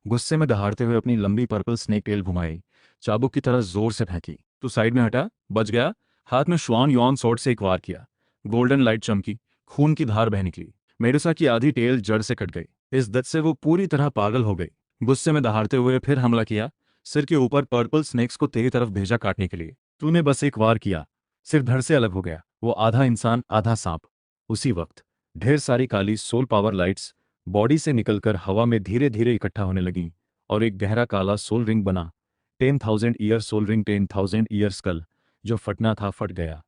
A: गुस्से में दहाड़ते हुए अपनी लंबी पर्पल स्नेक टेल घुमाई, चाबुक की तरह जोर से फेंकी। तू साइड में हटा, बच गया। हाथ में श्वान यॉन स्वॉर्ड से एक वार किया। गोल्डन लाइट चमकी, खून की धार बह निकली। मेडुसा की आधी टेल जड़ से कट गई। इस दर्द से वो पूरी तरह पागल हो गई। गुस्से में दहाड़ते हुए फिर हमला किया, सिर के ऊपर पर्पल स्नेक्स को तेरी तरफ भेजा काटने के लिए। तूने बस एक वार किया, सिर धड़ से अलग हो गया। वो आधा इंसान आधा सांप। उसी वक्त ढेर सारी काली सोल पावर लाइट्स बॉडी से निकलकर हवा में धीरे धीरे इकट्ठा होने लगी और एक गहरा काला सोल रिंग बना। 10,000 year soul ring, 10,000 year skull. जो फटना था फट गया।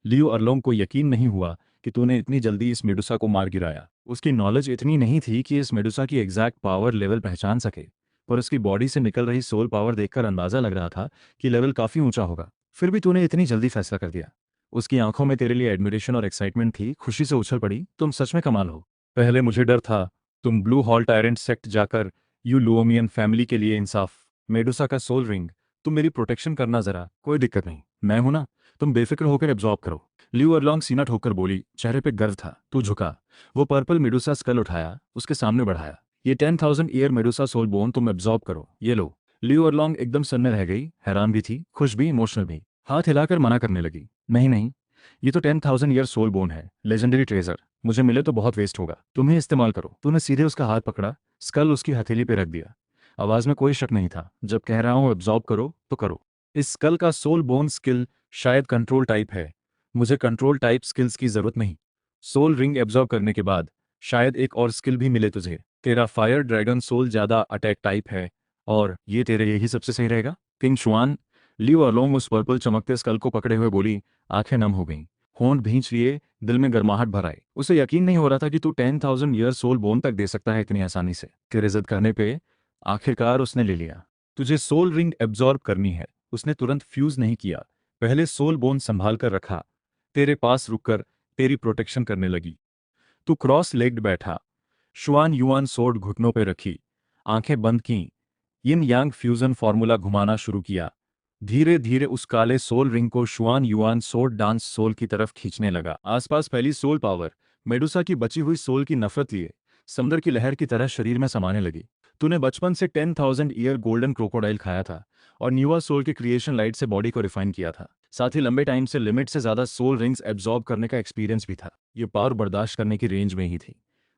A: लियो अरलोंग को यकीन नहीं हुआ कि तूने इतनी जल्दी इस मेडुसा को मार गिराया। उसकी नॉलेज इतनी नहीं थी कि इस मेडुसा की एग्जैक्ट पावर लेवल पहचान सके, पर उसकी बॉडी से निकल रही सोल पावर देखकर अंदाजा लग रहा था कि लेवल काफी ऊंचा होगा। फिर भी तूने इतनी जल्दी फैसला कर दिया। उसकी आंखों में तेरे लिए एडमिरेशन और एक्साइटमेंट थी, खुशी से उछल पड़ी। तुम सच में कमाल हो। पहले मुझे डर था, तुम ब्लू हॉल टायरेंट सेक्ट जाकर यू लुओमियन फैमिली के लिए इंसाफ। मेडुसा का सोल रिंग, तुम मेरी प्रोटेक्शन करना जरा। कोई दिक्कत नहीं, मैं हूं ना, तुम बेफिक्र होकर एब्जॉर्ब करो। लियो अरलोंग सीना ठोकर बोली, चेहरे पे गर्व था। तू झुका, वो पर्पल मेडुसा स्कल उठाया, उसके सामने बढ़ाया। ये 10,000 ईयर मेडुसा सोल बोन तुम एब्जॉर्ब करो, ये लो। लियो अरलोंग एकदम सन्ने रह गई, हैरान भी थी, खुश भी, इमोशनल भी। हाथ हिलाकर मना करने लगी, नहीं नहीं, ये तो 10,000 ईयर सोल बोन है, लेजेंडरी ट्रेजर। मुझे मिले तो बहुत वेस्ट होगा, तुम्हें इस्तेमाल करो। तूने सीधे उसका हाथ पकड़ा, स्कल उसकी हथेली पे रख दिया। आवाज में कोई शक नहीं था, जब कह रहा हूं एब्जॉर्ब करो तो करो। इस स्कल का सोल बोन स्किल शायद कंट्रोल टाइप है। मुझे कंट्रोल टाइप स्किल्स की जरूरत नहीं। सोल रिंग एब्जॉर्ब करने के बाद शायद एक और स्किल भी मिले तुझे। तेरा फायर ड्रैगन सोल ज्यादा अटैक टाइप है, और ये तेरे यही सबसे सही रहेगा। किंग शुआन, लियो अलोंग उस पर्पल चमकते स्कल को पकड़े हुए बोली। आंखें नम हो गईं, होंठ भींच लिए, दिल में गर्माहट भर आई। उसे यकीन नहीं हो रहा था कि तू 10,000 ईयर सोल बोन तक दे सकता है इतनी आसानी से। तेरे इज्जत करने पे आखिरकार उसने ले लिया। तुझे सोल रिंग एब्जॉर्ब करनी है। उसने तुरंत फ्यूज नहीं किया, पहले सोल बोन संभाल कर रखा, तेरे पास रुककर तेरी प्रोटेक्शन करने लगी। तू क्रॉस लेग्ड बैठा, शुआन युआन सोर्ड घुटनों पे रखी, आंखें बंद की, यिन यांग फ्यूजन फॉर्मूला घुमाना शुरू किया। धीरे धीरे उस काले सोल रिंग को शुआन युआन सोर्ड डांस सोल की तरफ खींचने लगा। आसपास फैली सोल पावर मेडुसा की बची हुई सोल की नफरत लिए समुद्र की लहर की तरह शरीर में समाने लगी। तूने बचपन से 10,000 ईयर गोल्डन क्रोकोडाइल खाया था और न्यूआ सोल के क्रिएशन लाइट से बॉडी को रिफाइन किया था। साथ ही लंबे टाइम से लिमिट से ज्यादा सोल रिंग्स एब्जॉर्ब करने का एक्सपीरियंस भी था। ये पावर बर्दाश्त करने की रेंज में ही थी।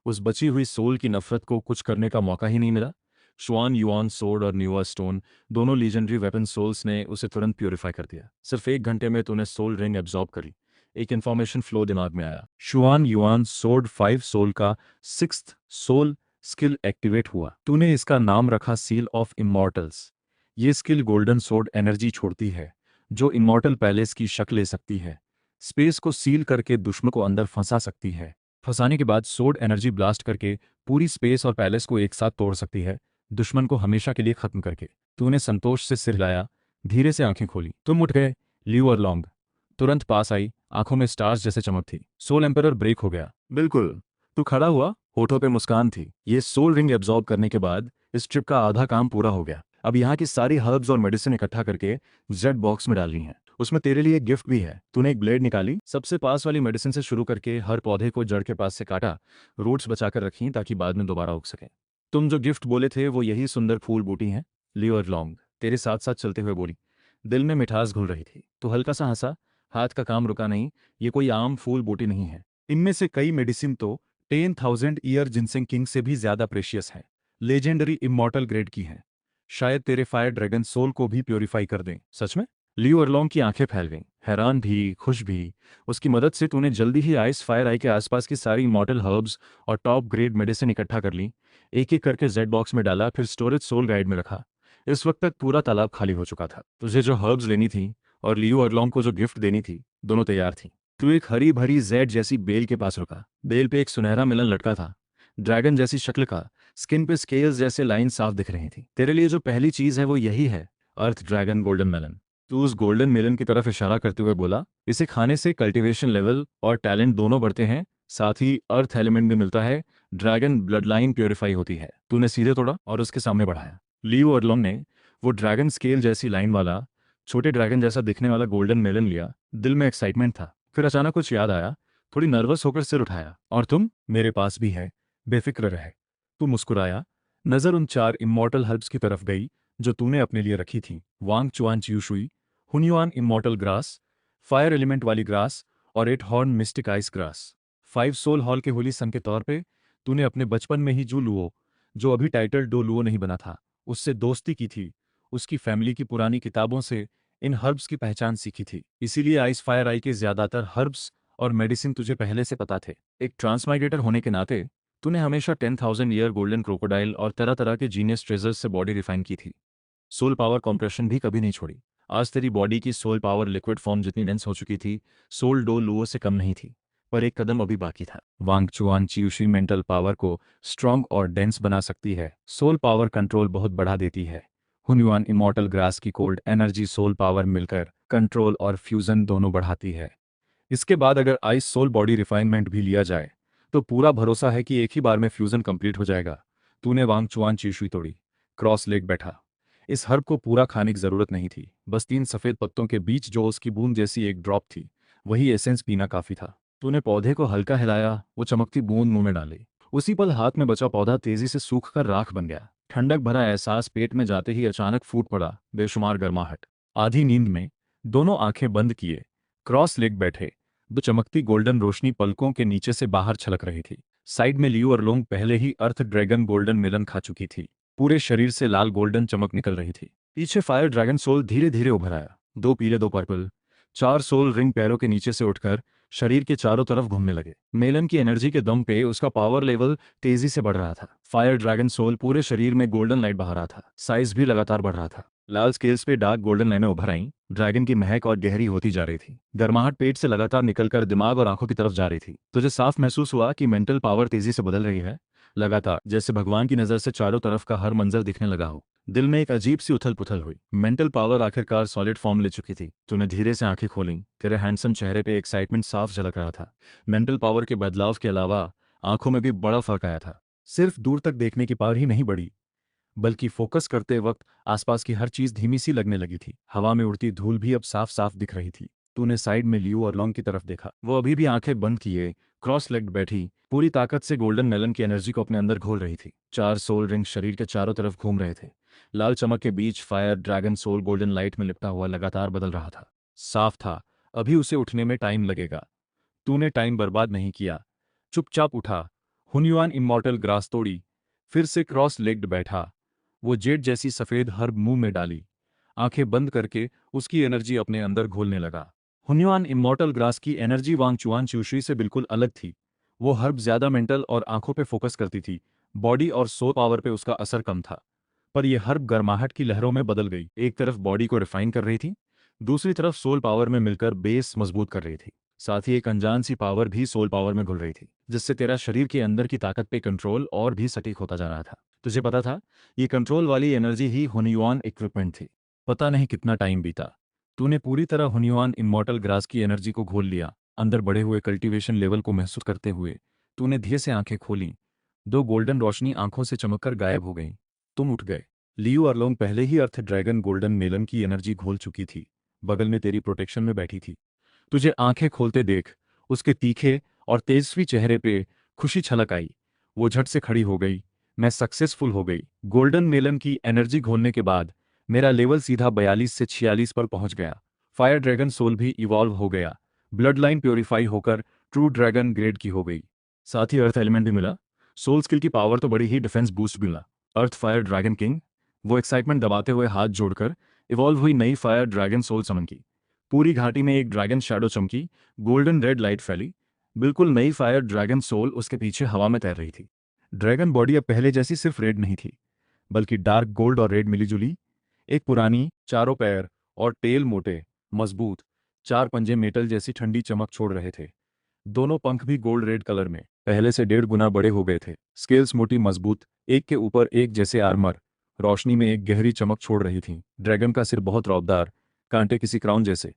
A: उस बची हुई सोल की नफरत को कुछ करने का मौका ही नहीं मिला। शुआन युआन सोर्ड और न्यूआ स्टोन, दोनों लीजेंडरी वेपन सोल्स ने उसे तुरंत प्यूरिफाई कर दिया। सिर्फ 1 घंटे में तूने सोल रिंग एब्जॉर्ब करी। एक इन्फॉर्मेशन फ्लो दिमाग में आया। शुआन युआन सोर्ड 5 सोल का 6th सोल स्किल एक्टिवेट हुआ। तूने इसका नाम रखा सील ऑफ इमॉर्टल्स। ये स्किल गोल्डन सोर्ड एनर्जी छोड़ती है, जो इमॉर्टल पैलेस की शक्ल ले सकती है। स्पेस को सील करके दुश्मन को अंदर फंसा सकती है। फंसाने के बाद सोर्ड एनर्जी ब्लास्ट करके पूरी स्पेस और पैलेस को एक साथ तोड़ सकती है, दुश्मन को हमेशा के लिए खत्म करके। तूने संतोष से सिर हिलाया, धीरे से आंखें खोली। तुम उठ गए। लियो अरलोंग तुरंत पास आई, आंखों में स्टार्स जैसे चमक थी। सोल एम्परर ब्रेक हो गया। बिल्कुल। तू खड़ा हुआ, होठों पे मुस्कान थी। ये सोल रिंग एब्जॉर्ब करने के बाद इस ट्रिप का आधा काम पूरा हो गया। अब यहाँ की सारी हर्ब्स और मेडिसिन इकट्ठा करके जेड बॉक्स में डालनी है। उसमें तेरे लिए एक गिफ्ट भी है। तूने एक ब्लेड निकाली, सबसे पास वाली मेडिसिन से शुरू करके हर पौधे को जड़ के पास से काटा, रूट्स बचाकर रखी ताकि बाद में दोबारा उग सके। तुम जो गिफ्ट बोले थे वो यही सुंदर फूल बूटी हैं। लियो अरलोंग तेरे साथ साथ चलते हुए बोली। दिल में मिठास घुल रही थी। तो हल्का सा हंसा, हाथ का काम रुका नहीं। ये कोई आम फूल बूटी नहीं है। इनमें से कई मेडिसिन तो 10,000 ईयर जिनसेंग किंग से भी ज्यादा प्रेशियस है, लेजेंडरी इमॉर्टल ग्रेड की है। शायद तेरे फायर ड्रैगन सोल को भी प्योरीफाई कर दें। सच में? लियो अरलोंग की आंखें फैल गईं, हैरान भी, खुश भी। उसकी मदद से तूने जल्दी ही आइस फायर आई के आसपास की सारी इमॉर्टल हर्ब्स और टॉप ग्रेड मेडिसिन इकट्ठा कर ली, एक एक करके जेड बॉक्स में डाला, फिर स्टोरेज सोल गाइड में रखा। इस वक्त तक पूरा तालाब खाली हो चुका था। तुझे जो हर्ब्स लेनी थी और लियो अरलोंग को जो गिफ्ट देनी थी, दोनों तैयार थी। तू एक हरी भरी जेड जैसी बेल के पास रुका। बेल पे एक सुनहरा मिलन लटका था, ड्रैगन जैसी शक्ल का, स्किन पे स्केल्स जैसे लाइन साफ दिख रही थी। तेरे लिए जो पहली चीज है वो यही है, अर्थ ड्रैगन गोल्डन मेलन। तू उस गोल्डन मेलन की तरफ इशारा करते हुए बोला, इसे खाने से कल्टीवेशन लेवल और टैलेंट दोनों बढ़ते हैं, साथ ही अर्थ एलिमेंट भी मिलता है, ड्रैगन ब्लड लाइन प्योरीफाई होती है। तूने सीधे तोड़ा और उसके सामने बढ़ाया। लियो अरलोंग ने वो ड्रैगन स्केल जैसी लाइन वाला छोटे ड्रैगन जैसा दिखने वाला गोल्डन मेलन लिया। दिल में एक्साइटमेंट था, फिर अचानक कुछ याद आया। थोड़ी नर्वस होकर सिर उठाया। और तुम? मेरे पास भी है, बेफिक्र रहे। तू मुस्कुराया। नजर उन 4 इमॉर्टल हर्ब्स की तरफ गई जो तूने अपने लिए रखी थी। Wang Chuan Chushui, Hunyuan immortal grass, fire element वाली ग्रास और 8 horn mystic ice grass. 5 soul hall के होली सन के तौर पे तूने अपने बचपन में ही जू लुओ, जो अभी टाइटल डो लुओ नहीं बना था, उससे दोस्ती की थी। उसकी फैमिली की पुरानी किताबों से इन हर्ब्स की पहचान सीखी थी। इसीलिए आइस फायर आई के ज्यादातर हर्ब्स और मेडिसिन तुझे पहले से पता थे। एक ट्रांसमाइग्रेटर होने के नाते तूने हमेशा 10,000 ईयर गोल्डन क्रोकोडाइल और तरह तरह के जीनियस ट्रेजर्स से बॉडी रिफाइन की थी। सोल पावर कॉम्प्रेशन भी कभी नहीं छोड़ी। आज तेरी बॉडी की सोल पावर लिक्विड फॉर्म जितनी डेंस हो चुकी थी, सोल डो लुओ से कम नहीं थी। पर एक कदम अभी बाकी था। वांग चुआन च्यूशी मेंटल पावर को स्ट्रांग और डेंस बना सकती है, सोल पावर कंट्रोल बहुत बढ़ा देती है। हुन्युआन इमॉर्टल ग्रास की कोल्ड एनर्जी सोल पावर मिलकर कंट्रोल और फ्यूजन दोनों बढ़ाती है। इसके बाद अगर आइस सोल बॉडी रिफाइनमेंट भी लिया जाए तो पूरा भरोसा है कि एक ही बार में फ्यूजन कंप्लीट हो जाएगा। तूने वांग चुआन चीशुई तोड़ी, क्रॉस लेग बैठा। इस हर्ब को पूरा खाने की जरूरत नहीं थी, बस 3 सफेद पत्तों के बीच जो उसकी बूंद जैसी एक ड्रॉप थी, वही एसेंस पीना काफी था। तूने पौधे को हल्का हिलाया, वो चमकती बूंद मुंह में डाली। उसी पल हाथ में बचा पौधा तेजी से सूख कर राख बन गया। ठंडक भरा एहसास पेट में जाते ही अचानक फूट पड़ा, बेशुमार गर्माहट। आधी नींद में दोनों आंखें बंद किए क्रॉस लेग बैठे। दो चमकती गोल्डन रोशनी पलकों के नीचे से बाहर छलक रही थी। साइड में लियू और लोंग पहले ही अर्थ ड्रैगन गोल्डन मिलन खा चुकी थी। पूरे शरीर से लाल गोल्डन चमक निकल रही थी। पीछे फायर ड्रैगन सोल धीरे धीरे उभर आया। 2 पीले 2 पर्पल, 4 सोल रिंग पैरों के नीचे से उठकर शरीर के चारों तरफ घूमने लगे। मेलन की एनर्जी के दम पे उसका पावर लेवल तेजी से बढ़ रहा था। फायर ड्रैगन सोल पूरे शरीर में गोल्डन लाइट बहा रहा था। साइज भी लगातार बढ़ रहा था। लाल स्केल्स पे डार्क गोल्डन लाइनें उभर आईं। ड्रैगन की महक और गहरी होती जा रही थी। गर्माहट पेट से लगातार निकलकर दिमाग और आंखों की तरफ जा रही थी। तुझे साफ महसूस हुआ कि मेंटल पावर तेजी से बदल रही है, लगातार, जैसे भगवान की नजर से चारों तरफ का हर मंजर दिखने लगा हो। दिल में एक अजीब सी उथल पुथल हुई। मेंटल पावर आखिरकार सॉलिड फॉर्म ले चुकी थी। तूने धीरे से आंखें खोली। तेरे हैंडसम चेहरे पे एक्साइटमेंट साफ झलक रहा था। मेंटल पावर के बदलाव के अलावा आंखों में भी बड़ा फर्क आया था। सिर्फ दूर तक देखने की पावर ही नहीं बढ़ी, बल्कि फोकस करते वक्त आसपास की हर चीज धीमी सी लगने लगी थी। हवा में उड़ती धूल भी अब साफ साफ दिख रही थी। तूने साइड में लियू और लॉन्ग की तरफ देखा। वो अभी भी आंखें बंद किए क्रॉस लेग्ड बैठी, पूरी ताकत से गोल्डन मेलन की एनर्जी को अपने अंदर घोल रही थी। 4 सोल रिंग शरीर के चारों तरफ घूम रहे थे। लाल चमक के बीच fire dragon soul golden light में लिपटा हुआ लगातार बदल रहा था। साफ था, अभी उसे उठने में टाइम लगेगा। तूने टाइम बर्बाद नहीं किया, चुपचाप उठा। हुन्युआन इमॉर्टल ग्रास तोड़ी, फिर से क्रॉस लेग्ड बैठा। वो जेड जैसी सफेद हर्ब मुंह में डाली, आंखें बंद करके उसकी एनर्जी अपने अंदर घोलने लगा। हुन्युआन इमॉर्टल ग्रास की एनर्जी वांग चुआन च्यूशी से बिल्कुल अलग थी। वो हर्ब ज्यादा मेंटल और आंखों पे फोकस करती थी, बॉडी और सोल पावर पे उसका असर कम था। पर यह हर्ब गर्माहट की लहरों में बदल गई। एक तरफ बॉडी को रिफाइन कर रही थी, दूसरी तरफ सोल पावर में मिलकर बेस मजबूत कर रही थी। साथ ही एक अनजान सी पावर भी सोल पावर में घुल रही थी, जिससे तेरा शरीर के अंदर की ताकत पे कंट्रोल और भी सटीक होता जा रहा था। तुझे पता था, ये कंट्रोल वाली एनर्जी ही हुन्युआन इक्विपमेंट थी। पता नहीं कितना टाइम बीता, तूने पूरी तरह हुन्युआन इमॉर्टल ग्रास की एनर्जी को घोल लिया। अंदर बढ़े हुए कल्टीवेशन लेवल को महसूस करते हुए तूने धीरे से आंखें खोली। 2 गोल्डन रोशनी आंखों से चमककर गायब हो गई। तुम उठ गए। लियू अरलोंग पहले ही अर्थ ड्रैगन गोल्डन मेलन की एनर्जी घोल चुकी थी, बगल में तेरी प्रोटेक्शन में बैठी थी। तुझे आंखें खोलते देख उसके तीखे और तेजस्वी चेहरे पे खुशी छलक आई। वो झट से खड़ी हो गई। मैं सक्सेसफुल हो गई। गोल्डन मेलन की एनर्जी घोलने के बाद मेरा लेवल सीधा 42 से 46 पर पहुंच गया। फायर ड्रैगन सोल भी इवॉल्व हो गया। ब्लड लाइन प्योरीफाई होकर ट्रू ड्रैगन ग्रेड की हो गई। साथ ही अर्थ एलिमेंट भी मिला। सोल स्किल की पावर तो बड़ी ही डिफेंस बूस्ट भी मिला। अर्थ फायर ड्रैगन किंग, वो एक्साइटमेंट दबाते हुए हाथ जोड़कर इवॉल्व हुई नई फायर ड्रैगन सोल समन की। पूरी घाटी में एक ड्रैगन शैडो चमकी, गोल्डन रेड लाइट फैली। बिल्कुल नई फायर ड्रैगन सोल उसके पीछे हवा में तैर रही थी। ड्रैगन बॉडी अब पहले जैसी सिर्फ रेड नहीं थी, बल्कि डार्क गोल्ड और रेड मिलीजुली। एक पुरानी, चारों पैर और टेल मोटे, मजबूत, 4 पंजे मेटल जैसी ठंडी चमक छोड़ रहे थे। दोनों पंख भी गोल्ड रेड कलर में पहले से 1.5 गुना बड़े हो गए थे। स्केल्स मोटी मजबूत, एक के ऊपर एक जैसे आर्मर, रोशनी में एक गहरी चमक छोड़ रही थी। ड्रैगन का सिर बहुत रौबदार, कांटे किसी क्राउन जैसे।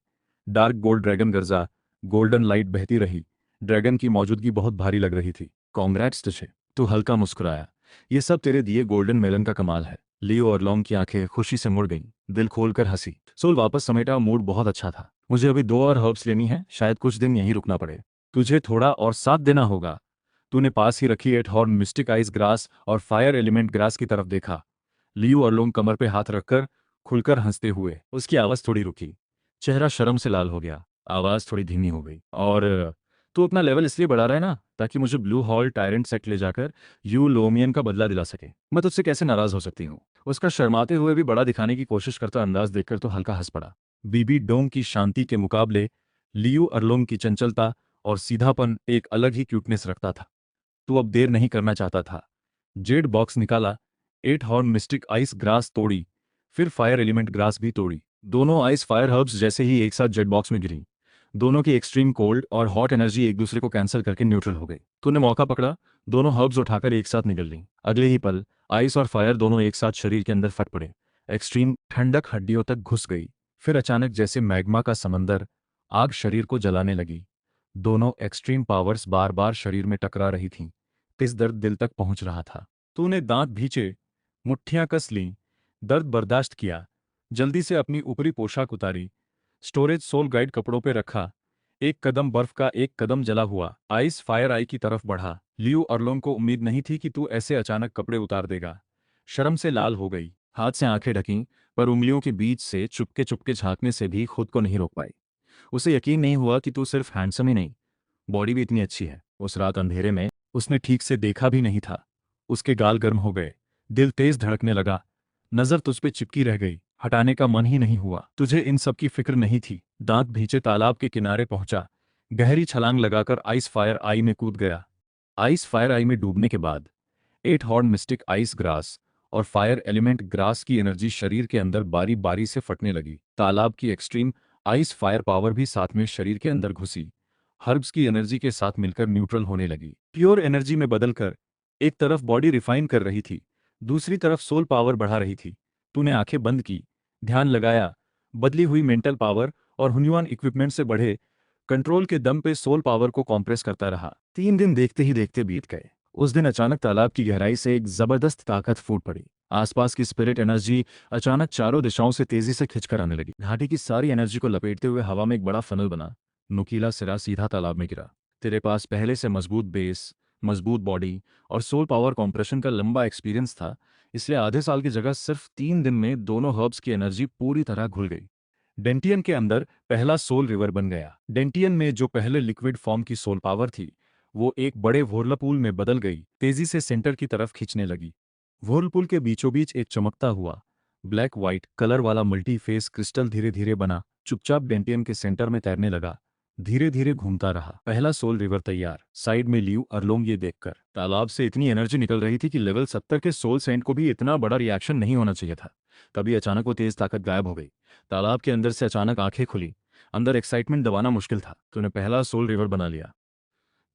A: डार्क गोल्ड ड्रैगन गर्जा, गोल्डन लाइट बहती रही। ड्रैगन की मौजूदगी बहुत भारी लग रही थी। कॉन्ग्रेट्स तुझे। तू हल्का मुस्कुराया। ये सब तेरे दिए गोल्डन मेलन का कमाल है। लियो और लॉन्ग की आंखें खुशी से मुड़ गईं, दिल खोलकर हंसी। सोल वापस समेटा, मूड बहुत अच्छा था। मुझे अभी 2 और हर्ब्स लेनी है, शायद कुछ दिन यहीं रुकना पड़े। तुझे थोड़ा और साथ देना होगा। तूने पास ही रखी eight horn mystic ice grass और फायर एलिमेंट ग्रास की तरफ देखा। लियो और लॉन्ग कमर पे हाथ रखकर खुलकर हंसते हुए। उसकी आवाज़ थोड़ी रुकी, चेहरा शर्म से लाल हो गया, आवाज़ थोड़ी धीमी हो गई। और तू अपना लेवल इसलिए बढ़ा रहा है ना, ताकि मुझे ब्लू हॉल टायरेंट सेट ले जाकर यू लोमियन का बदला दिला सके। मैं तुझसे कैसे नाराज हो सकती हूँ? उसका शर्माते हुए भी बड़ा दिखाने की कोशिश करता अंदाज देखकर तो हल्का हंस पड़ा। बीबी डोंग की शांति के मुकाबले लियू अरलोंग की चंचलता और सीधापन एक अलग ही क्यूटनेस रखता था। तू अब देर नहीं करना चाहता था। जेड बॉक्स निकाला, eight horn mystic ice grass तोड़ी, फिर फायर एलिमेंट ग्रास भी तोड़ी। दोनों आइस फायर हर्ब्स जैसे ही एक साथ जेड बॉक्स में गिरी। दोनों की एक्सट्रीम कोल्ड और हॉट एनर्जी एक दूसरे को कैंसिल करके न्यूट्रल हो गई। तूने मौका पकड़ा, दोनों हर्ब्स उठाकर एक साथ निकल ली। अगले ही पल आइस और फायर दोनों एक साथ शरीर के अंदर फट पड़े। एक्सट्रीम ठंडक हड्डियों तक घुस गई। फिर अचानक जैसे मैग्मा का समंदर आग शरीर को जलाने लगी। दोनों एक्सट्रीम पावर्स बार बार शरीर में टकरा रही थीं। तेज दर्द दिल तक पहुंच रहा था। तूने दांत भींचे, मुट्ठियां कस लीं, दर्द बर्दाश्त किया। जल्दी से अपनी ऊपरी पोशाक उतारी, स्टोरेज सोल गाइड कपड़ों पे रखा। एक कदम बर्फ का, एक कदम जला हुआ आइस फायर आई की तरफ बढ़ा। लियू अरलोंग को उम्मीद नहीं थी कि तू ऐसे अचानक कपड़े उतार देगा। शर्म से लाल हो गई, हाथ से आंखें ढकीं, पर उंगलियों के बीच से चुपके चुपके झांकने से भी खुद को नहीं रोक पाई। उसे यकीन नहीं हुआ कि तू सिर्फ हैंडसम ही नहीं, बॉडी भी इतनी अच्छी है। उस रात अंधेरे में उसने ठीक से देखा भी नहीं था। उसके गाल गर्म हो गए, दिल तेज धड़कने लगा, नजर तुझ पे चिपकी रह गई, हटाने का मन ही नहीं हुआ। तुझे इन सब की फिक्र नहीं थी। दांत भींचे तालाब के किनारे पहुंचा, गहरी छलांग लगाकर आइस फायर आई में कूद गया। आइस फायर आई में डूबने के बाद eight horn mystic ice grass और फायर एलिमेंट ग्रास की एनर्जी शरीर के अंदर बारी बारी से फटने लगी। तालाब की एक्सट्रीम आइस फायर पावर भी साथ में शरीर के अंदर घुसी, हर्ब्स की एनर्जी के साथ मिलकर न्यूट्रल होने लगी, प्योर एनर्जी में बदलकर। एक तरफ बॉडी रिफाइन कर रही थी, दूसरी तरफ सोल पावर बढ़ा रही थी। तूने आंखें बंद की, ध्यान लगाया, बदली हुई मेंटल पावर और हुन्युआन इक्विपमेंट से बढ़े कंट्रोल के दम पे सोल पावर को कॉम्प्रेस करता रहा। 3 दिन देखते ही देखते बीत गए। उस दिन अचानक तालाब की गहराई से एक जबरदस्त ताकत फूट पड़ी। आसपास की स्पिरिट एनर्जी अचानक चारों दिशाओं से तेजी से खिंचकर आने लगी। घाटी की सारी एनर्जी को लपेटते हुए हवा में एक बड़ा फनल बना। नुकीला सिरा सीधा तालाब में गिरा। तेरे पास पहले से मजबूत बेस, मजबूत बॉडी और सोल पावर कॉम्प्रेशन का लंबा एक्सपीरियंस था, इसलिए आधे साल की जगह सिर्फ 3 दिन में दोनों हर्ब्स की एनर्जी पूरी तरह घुल गई। डेंटियन के अंदर पहला सोल रिवर बन गया। डेंटियन में जो पहले लिक्विड फॉर्म की सोल पावर थी, वो एक बड़े व्हर्लपूल में बदल गई, तेजी से सेंटर की तरफ खींचने लगी। व्हर्लपूल के बीचों बीच एक चमकता हुआ ब्लैक व्हाइट कलर वाला मल्टी फेस क्रिस्टल धीरे धीरे बना, चुपचाप डेंटियन के सेंटर में तैरने लगा, धीरे धीरे घूमता रहा। पहला सोल रिवर तैयार। साइड में लियू अरलोंग ये देखकर। तालाब से इतनी एनर्जी निकल रही थी कि लेवल 70 के सोल सेंट को भी इतना बड़ा रिएक्शन नहीं होना चाहिए था। तभी अचानक वो तेज ताकत गायब हो गई। तालाब के अंदर से अचानक आंखें खुली। अंदर एक्साइटमेंट दबाना मुश्किल था। तूने पहला सोल रिवर बना लिया।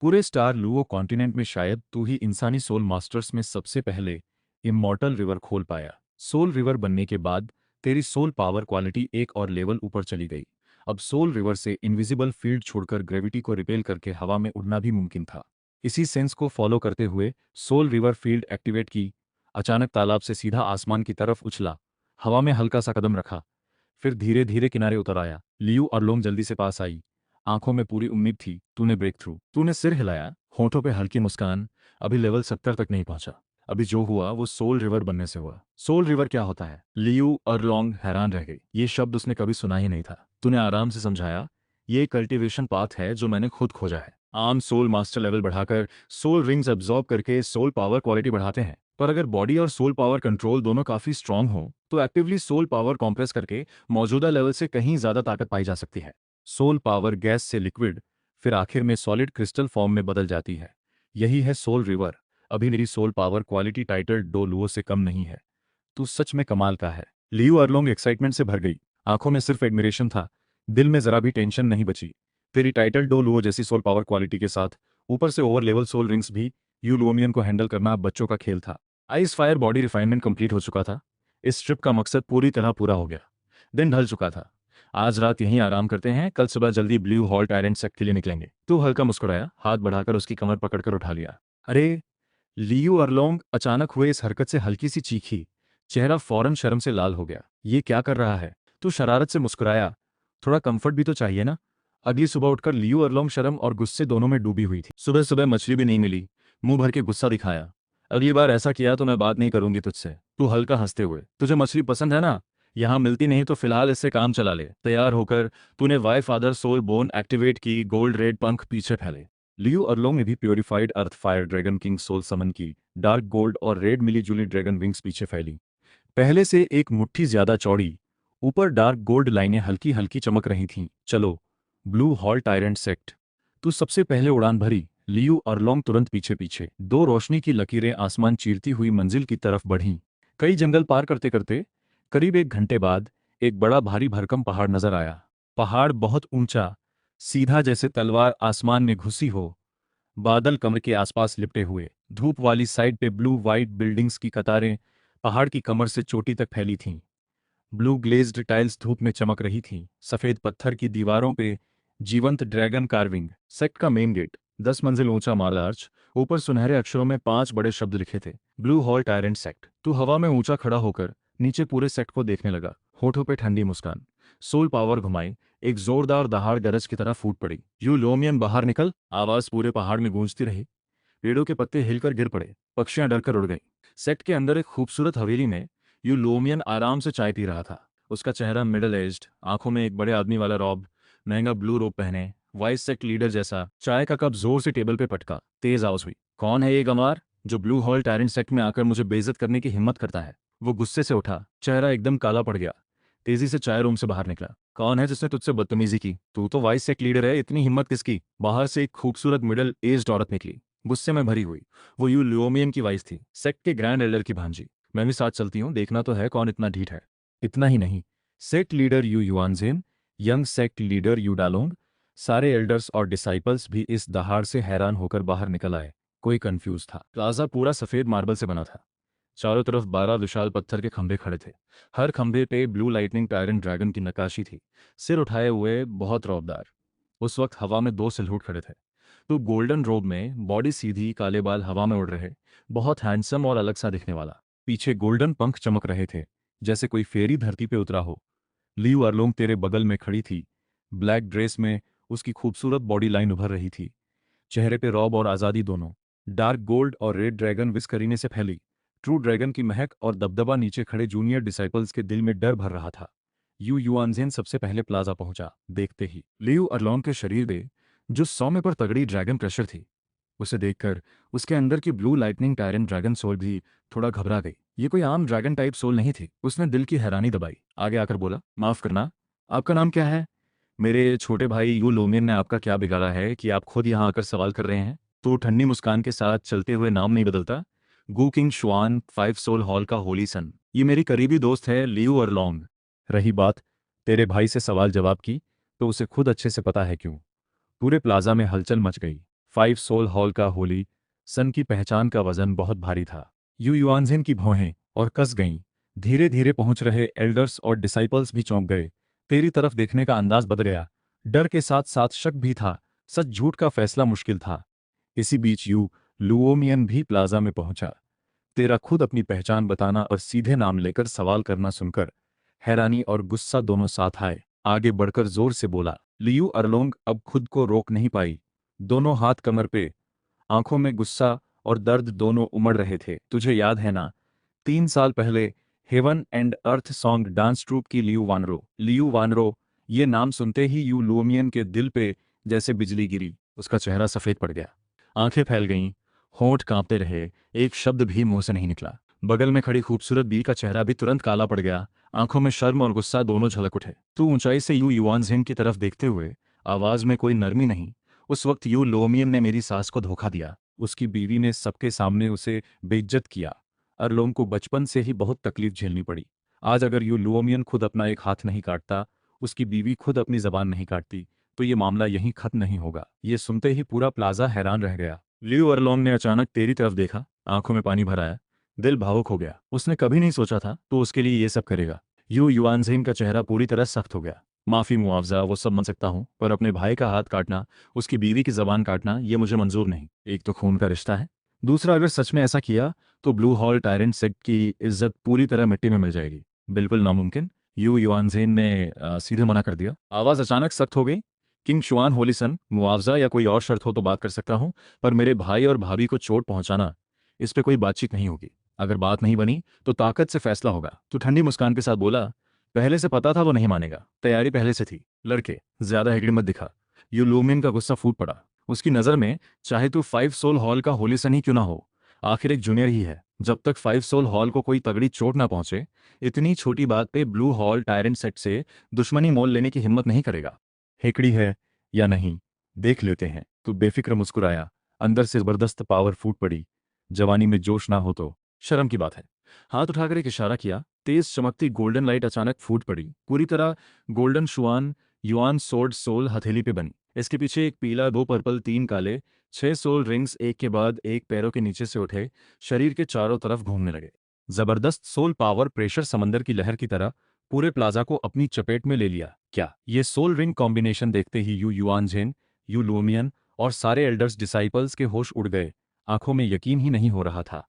A: पूरे स्टार लुओ कॉन्टिनेंट में शायद तू ही इंसानी सोल मास्टर्स में सबसे पहले इमॉर्टल रिवर खोल पाया। सोल रिवर बनने के बाद तेरी सोल पावर क्वालिटी एक और लेवल ऊपर चली गई। अब सोल रिवर से इनविजिबल फील्ड छोड़कर ग्रेविटी को रिपेल करके हवा में उड़ना भी मुमकिन था। इसी सेंस को फॉलो करते हुए सोल रिवर फील्ड एक्टिवेट की। अचानक तालाब से सीधा आसमान की तरफ उछला, हवा में हल्का सा कदम रखा, फिर धीरे धीरे किनारे उतर आया। लियू और लोंग जल्दी से पास आई। आंखों में पूरी उम्मीद थी। तूने ब्रेक थ्रू। तूने सिर हिलाया, होठों पे हल्की मुस्कान। अभी लेवल 70 तक नहीं पहुंचा। अभी जो हुआ वो सोल रिवर बनने से हुआ। सोल रिवर क्या होता है? लियू और लोंग हैरान रह गई। ये शब्द उसने कभी सुना ही नहीं था। तूने आराम से समझाया, ये कल्टीवेशन पाथ है जो मैंने खुद खोजा है। आम सोल मास्टर लेवल बढ़ाकर सोल रिंग्स एब्जॉर्ब करके सोल पावर क्वालिटी बढ़ाते हैं, पर अगर बॉडी और सोल पावर कंट्रोल दोनों काफी स्ट्रांग हो तो एक्टिवली सोल पावर कॉम्प्रेस करके मौजूदा लेवल से कहीं ज्यादा ताकत पाई जा सकती है। सोल पावर गैस से लिक्विड, फिर आखिर में सॉलिड क्रिस्टल फॉर्म में बदल जाती है। यही है सोल रिवर। अभी मेरी soul power quality title Douluo से कम नहीं है। तू सच में कमाल का है। लियू अरलोंग एक्साइटमेंट से भर गई। आंखों में सिर्फ एडमिरेशन था, दिल में जरा भी टेंशन नहीं बची। तेरी टाइटल डो लुओ जैसी सोल पावर क्वालिटी के साथ ऊपर से ओवर लेवल सोल रिंग्स भी, यू लुओमियन को हैंडल करना अब बच्चों का खेल था। Ice fire body refinement complete हो चुका था। इस ट्रिप का मकसद पूरी तरह पूरा हो गया। दिन ढल चुका था। आज रात यहीं आराम करते हैं, कल सुबह जल्दी ब्लू हॉल टायरेंट सेक्ट के लिए निकलेंगे। तू हल्का मुस्कुराया, हाथ बढ़ाकर उसकी कमर पकड़कर उठा लिया। अरे! लियू अरलोंग अचानक हुए इस हरकत से हल्की सी चीखी। चेहरा फौरन शर्म से लाल हो गया। ये क्या कर रहा है? तू शरारत से मुस्कुराया। थोड़ा कंफर्ट भी तो चाहिए ना। अगली सुबह उठकर लियू अरलोंग शर्म और गुस्से दोनों में डूबी हुई थी। सुबह सुबह मछली भी नहीं मिली। मुंह भर के गुस्सा दिखाया। अगली बार ऐसा किया तो मैं बात नहीं करूंगी तुझसे। तू हल्का हंसते हुए, तुझे मछली पसंद है ना? यहाँ मिलती नहीं तो फिलहाल इससे काम चला ले। तैयार होकर तूने वाई फादर सोल बोन एक्टिवेट की। गोल्ड रेड पंख पीछे फैले। लियू अरलोंग ने भी purified earth fire dragon king soul summon की। डार्क गोल्ड और रेड मिली जुली ड्रैगन विंग्स पीछे फैली, पहले से एक मुट्ठी ज्यादा चौड़ी। ऊपर डार्क गोल्ड लाइनें हल्की हल्की चमक रही थीं। चलो, ब्लू हॉल टायरेंट सेक्ट, तू सबसे पहले उड़ान भरी। लियू अरलोंग तुरंत पीछे पीछे। दो रोशनी की लकीरें आसमान चीरती हुई मंजिल की तरफ बढ़ीं। कई जंगल पार करते करते करीब 1 घंटे बाद एक बड़ा भारी भरकम पहाड़ नजर आया। पहाड़ बहुत ऊंचा, सीधा जैसे तलवार आसमान में घुसी हो। बादल कमर के आसपास लिपटे हुए। धूप वाली साइड पे ब्लू वाइट बिल्डिंग्स की कतारें पहाड़ की कमर से चोटी तक फैली थीं। ब्लू ग्लेज्ड टाइल्स धूप में चमक रही थीं। सफेद पत्थर की दीवारों पे जीवंत ड्रैगन कार्विंग। सेक्ट का मेन गेट 10 मंजिल ऊंचा मार्बल आर्च, ऊपर सुनहरे अक्षरों में 5 बड़े शब्द लिखे थे, ब्लू हॉल टायरेंट सेक्ट। तू हवा में ऊंचा खड़ा होकर नीचे पूरे सेक्ट को देखने लगा। होठों पे ठंडी मुस्कान। सोल पावर घुमाई। एक जोरदार दहाड़ गरज की तरह फूट पड़ी। यू लोमियन बाहर निकल। आवाज पूरे पहाड़ में गूंजती रही। पेड़ों के पत्ते हिलकर गिर पड़े। पक्षियां डरकर उड़ गईं। सेक्ट के अंदर एक खूबसूरत हवेली में यू लोमियन आराम से चाय पी रहा था। उसका चेहरा मिडल एज्ड, आंखों में एक बड़े आदमी वाला रॉब, महंगा ब्लू रोब पहने, वाइस सेक्ट लीडर जैसा। चाय का कप जोर से टेबल पे पटका। तेज आवाज हुई, कौन है ये गंवार जो ब्लू हॉल टायरेंट सेक्ट में आकर मुझे बेइज्जत करने की हिम्मत करता है? वो गुस्से से उठा, चेहरा एकदम काला पड़ गया। तेजी से चाय रूम से बाहर निकला। कौन है जिसने तुझसे बदतमीजी की? तू तो वाइस सेक्ट लीडर है, इतनी हिम्मत किसकी? बाहर से एक खूबसूरत मिडल एज्ड औरत निकली, गुस्से में भरी हुई। वो यू ल्योमियन की वाइस थी, सेक्ट के ग्रैंड एल्डर की भांजी। मैं भी साथ चलती हूँ, देखना तो है कौन इतना ढीठ है। इतना ही नहीं, sect leader Yu Yuanzhen, young sect leader Yu Dalong, सारे एल्डर्स और डिसाइपल्स भी इस दहाड़ से हैरान होकर बाहर निकल आए। कोई कंफ्यूज था। प्लाजा पूरा सफेद मार्बल से बना था। चारों तरफ 12 विशाल पत्थर के खंभे खड़े थे। हर खंभे पे ब्लू लाइटनिंग टायरेंट ड्रैगन की नक्काशी थी, सिर उठाए हुए, बहुत रौबदार। उस वक्त हवा में 2 सिलहूट खड़े थे। तो गोल्डन रोब में, बॉडी सीधी, काले बाल हवा में उड़ रहे, बहुत हैंडसम और अलग सा दिखने वाला। पीछे गोल्डन पंख चमक रहे थे, जैसे कोई फेरी धरती पे उतरा हो। लियू अरलोंग तेरे बगल में खड़ी थी। ब्लैक ड्रेस में उसकी खूबसूरत बॉडी लाइन उभर रही थी, चेहरे पे रौब और आज़ादी दोनों। डार्क गोल्ड और रेड ड्रैगन विस्क करीने से फैली। ट्रू ड्रैगन की महक और दबदबा नीचे खड़े जूनियर डिसाइपल्स के दिल में डर भर रहा था। यू युआनजेन सबसे पहले प्लाजा पहुंचा। देखते ही लियू अरलोंग के शरीर पे जो सौम्य पर तगड़ी ड्रैगन प्रेशर थी, उसे देखकर उसके अंदर की blue lightning tyrant dragon soul भी थोड़ा घबरा गई। ये कोई आम ड्रैगन टाइप सोल नहीं थी। उसने दिल की हैरानी दबाई, आगे आकर बोला, माफ करना, आपका नाम क्या है? मेरे छोटे भाई यू लोमियन ने आपका क्या बिगाड़ा है कि आप खुद यहाँ आकर सवाल कर रहे हैं? तो ठंडी मुस्कान के साथ चलते हुए, नाम नहीं बदलता, गू किंग शुआन 5 सोल हॉल का होली सन। ये मेरी करीबी दोस्त है लियू अरलोंग। रही बात तेरे भाई से सवाल जवाब की, तो उसे खुद अच्छे से पता है क्यों। पूरे प्लाजा में हलचल मच गई। 5 सोल हॉल का होली सन की पहचान का वजन बहुत भारी था। यू युआनजेन की भौहें और कस गईं। धीरे धीरे पहुंच रहे एल्डर्स और डिसाइपल्स भी चौंक गए। तेरी तरफ देखने का अंदाज बदल गया। डर के साथ साथ शक भी था। सच झूठ का फैसला मुश्किल था। इसी बीच यू लुओमियन भी प्लाजा में पहुंचा। तेरा खुद अपनी पहचान बताना और सीधे नाम लेकर सवाल करना सुनकर हैरानी और गुस्सा दोनों साथ आए। आगे बढ़कर जोर से बोला। लियू अरलोंग अब खुद को रोक नहीं पाई। दोनों हाथ कमर पे, आंखों में गुस्सा और दर्द दोनों उमड़ रहे थे। तुझे याद है ना, 3 साल पहले heaven and earth song dance troupe की लियू वानरो? लियू वानरो, ये नाम सुनते ही यू लुओमियन के दिल पे जैसे बिजली गिरी। उसका चेहरा सफेद पड़ गया, आंखें फैल गईं, होंठ कांपते रहे, एक शब्द भी मुंह से नहीं निकला। बगल में खड़ी खूबसूरत बी का चेहरा भी तुरंत काला पड़ गया, आंखों में शर्म और गुस्सा दोनों झलक उठे। तू ऊंचाई से यू युआनजेन की तरफ देखते हुए, आवाज में कोई नरमी नहीं, उस वक्त यू लोमियन ने मेरी सास को धोखा दिया। उसकी बीवी ने सबके सामने उसे बेइज्जत किया। अरलोंग को बचपन से ही बहुत तकलीफ झेलनी पड़ी। आज अगर यू लुओमियन खुद अपना एक हाथ नहीं काटता, उसकी बीवी खुद अपनी जबान नहीं काटती, तो ये मामला यहीं खत्म नहीं होगा। ये सुनते ही पूरा प्लाजा हैरान रह गया। लियू अरलोंग ने अचानक तेरी तरफ देखा, आंखों में पानी भर आया, दिल भावुक हो गया। उसने कभी नहीं सोचा था तो उसके लिए ये सब करेगा। यू युआनजेन का चेहरा पूरी तरह सख्त हो गया। माफी, मुआवजा वो सब मान सकता हूँ, पर अपने भाई का हाथ काटना, उसकी बीवी की जबान काटना, ये मुझे मंजूर नहीं। एक तो खून का रिश्ता है, दूसरा अगर सच में ऐसा किया तो ब्लू हॉल टायरेंट सेक्ट की इज्जत पूरी तरह मिट्टी में मिल जाएगी। बिल्कुल नामुमकिन, यू युआनज़ेन ने सीधे मना कर दिया। आवाज़ अचानक सख्त हो गई। किंग शुआन होलिसन, मुआवजा या कोई और शर्त हो तो बात कर सकता हूँ, पर मेरे भाई और भाभी को चोट पहुंचाना, इस पे कोई बातचीत नहीं होगी। अगर बात नहीं बनी तो ताकत से फैसला होगा। तो ठंडी मुस्कान के साथ बोला, पहले से पता था वो नहीं मानेगा, तैयारी पहले से थी। लड़के, ज्यादा हिगड़ मत दिखा। यूलूमिन का गुस्सा फूट पड़ा। उसकी नज़र में चाहे तू 5 सोल हॉल का होलिसन ही क्यों ना हो, आखिर एक जूनियर ही है। जब तक 5 सोल हॉल को कोई तगड़ी चोट ना पहुंचे, इतनी छोटी बात पे ब्लू हॉल टायरेंट सेट से दुश्मनी मोल लेने की हिम्मत नहीं करेगा। हेकड़ी है या नहीं, देख लेते हैं। तू बेफिक्र मुस्कुराया। अंदर से जबरदस्त पावर फूट पड़ी। जवानी में जोश ना हो तो शर्म की बात है। हाथ उठाकर एक इशारा किया। तेज चमकती गोल्डन लाइट अचानक फूट पड़ी, पूरी तरह गोल्डन शुआन युआन सोर्ड सोल हथेली पे बनी। इसके पीछे एक पीला, 2 पर्पल, 3 काले, 6 सोल रिंग्स एक के बाद एक पैरों के नीचे से उठे, शरीर के चारों तरफ घूमने लगे। जबरदस्त सोल पावर प्रेशर समंदर की लहर की तरह पूरे प्लाजा को अपनी चपेट में ले लिया। क्या ये सोल रिंग कॉम्बिनेशन देखते ही यू युआनझेन, यू लूमियन और सारे एल्डर्स डिसाइपल्स के होश उड़ गए। आंखों में यकीन ही नहीं हो रहा था।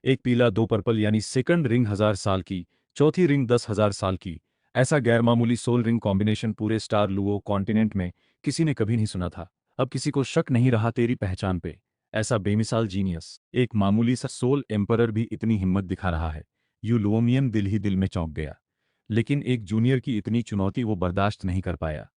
A: एक पीला, 2 पर्पल यानी सेकंड रिंग 1000 साल की, चौथी रिंग 10,000 साल की। ऐसा गैरमामूली सोल रिंग कॉम्बिनेशन पूरे स्टार लुओ कॉन्टिनेंट में किसी ने कभी नहीं सुना था। अब किसी को शक नहीं रहा तेरी पहचान पे। ऐसा बेमिसाल जीनियस, एक मामूली सा सोल एम्परर भी इतनी हिम्मत दिखा रहा है। यू लुओमियन दिल ही दिल में चौंक गया। लेकिन एक जूनियर की इतनी चुनौती वो बर्दाश्त नहीं कर पाया।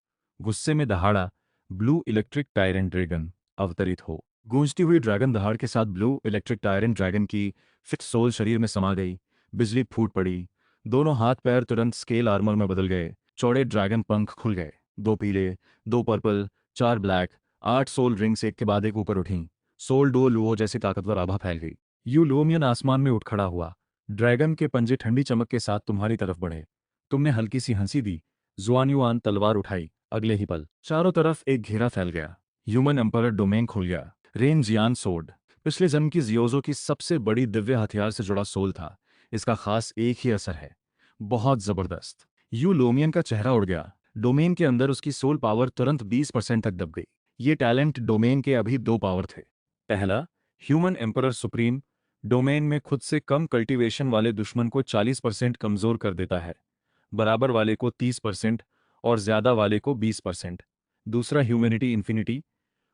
A: गुस्से में दहाड़ा, ब्लू इलेक्ट्रिक टायरेंट ड्रैगन अवतरित हो। गूंजती हुई ड्रैगन दहाड़ के साथ ब्लू इलेक्ट्रिक टायरेंट ड्रैगन की फिक्स सोल शरीर में समा गई। बिजली फूट पड़ी। दोनों हाथ पैर तुरंत स्केल आर्मर में बदल गए। चौड़े ड्रैगन पंख खुल गए। 2 पीले, 2 पर्पल, 4 ब्लैक, 8 सोल रिंग्स एक के बाद एक ऊपर उठीं। सोल डो लुओ जैसी ताकतवर आभा फैल गई। यू लुओमियन आसमान में उठ खड़ा हुआ। ड्रैगन के पंजे ठंडी चमक के साथ तुम्हारी तरफ बढ़े। तुमने हल्की सी हंसी दी। जुआन युआन तलवार उठाई। अगले ही पल चारों तरफ एक घेरा फैल गया। ह्यूमन एम्परर डोमेन खुल गया। रेन जियान सोड, पिछले जन्म की जियोजो की सबसे बड़ी दिव्य हथियार से जुड़ा सोल था। इसका खास एक ही असर है, बहुत जबरदस्त। यू लोमियन का चेहरा उड़ गया। डोमेन के अंदर उसकी सोल पावर तुरंत 20% तक दब गई। ये टैलेंट डोमेन के अभी 2 पावर थे। पहला, ह्यूमन एम्परर सुप्रीम, डोमेन में खुद से कम कल्टीवेशन वाले दुश्मन को 40% कमजोर कर देता है, बराबर वाले को 30% और ज्यादा वाले को 20%। दूसरा, ह्यूमैनिटी इन्फिनिटी,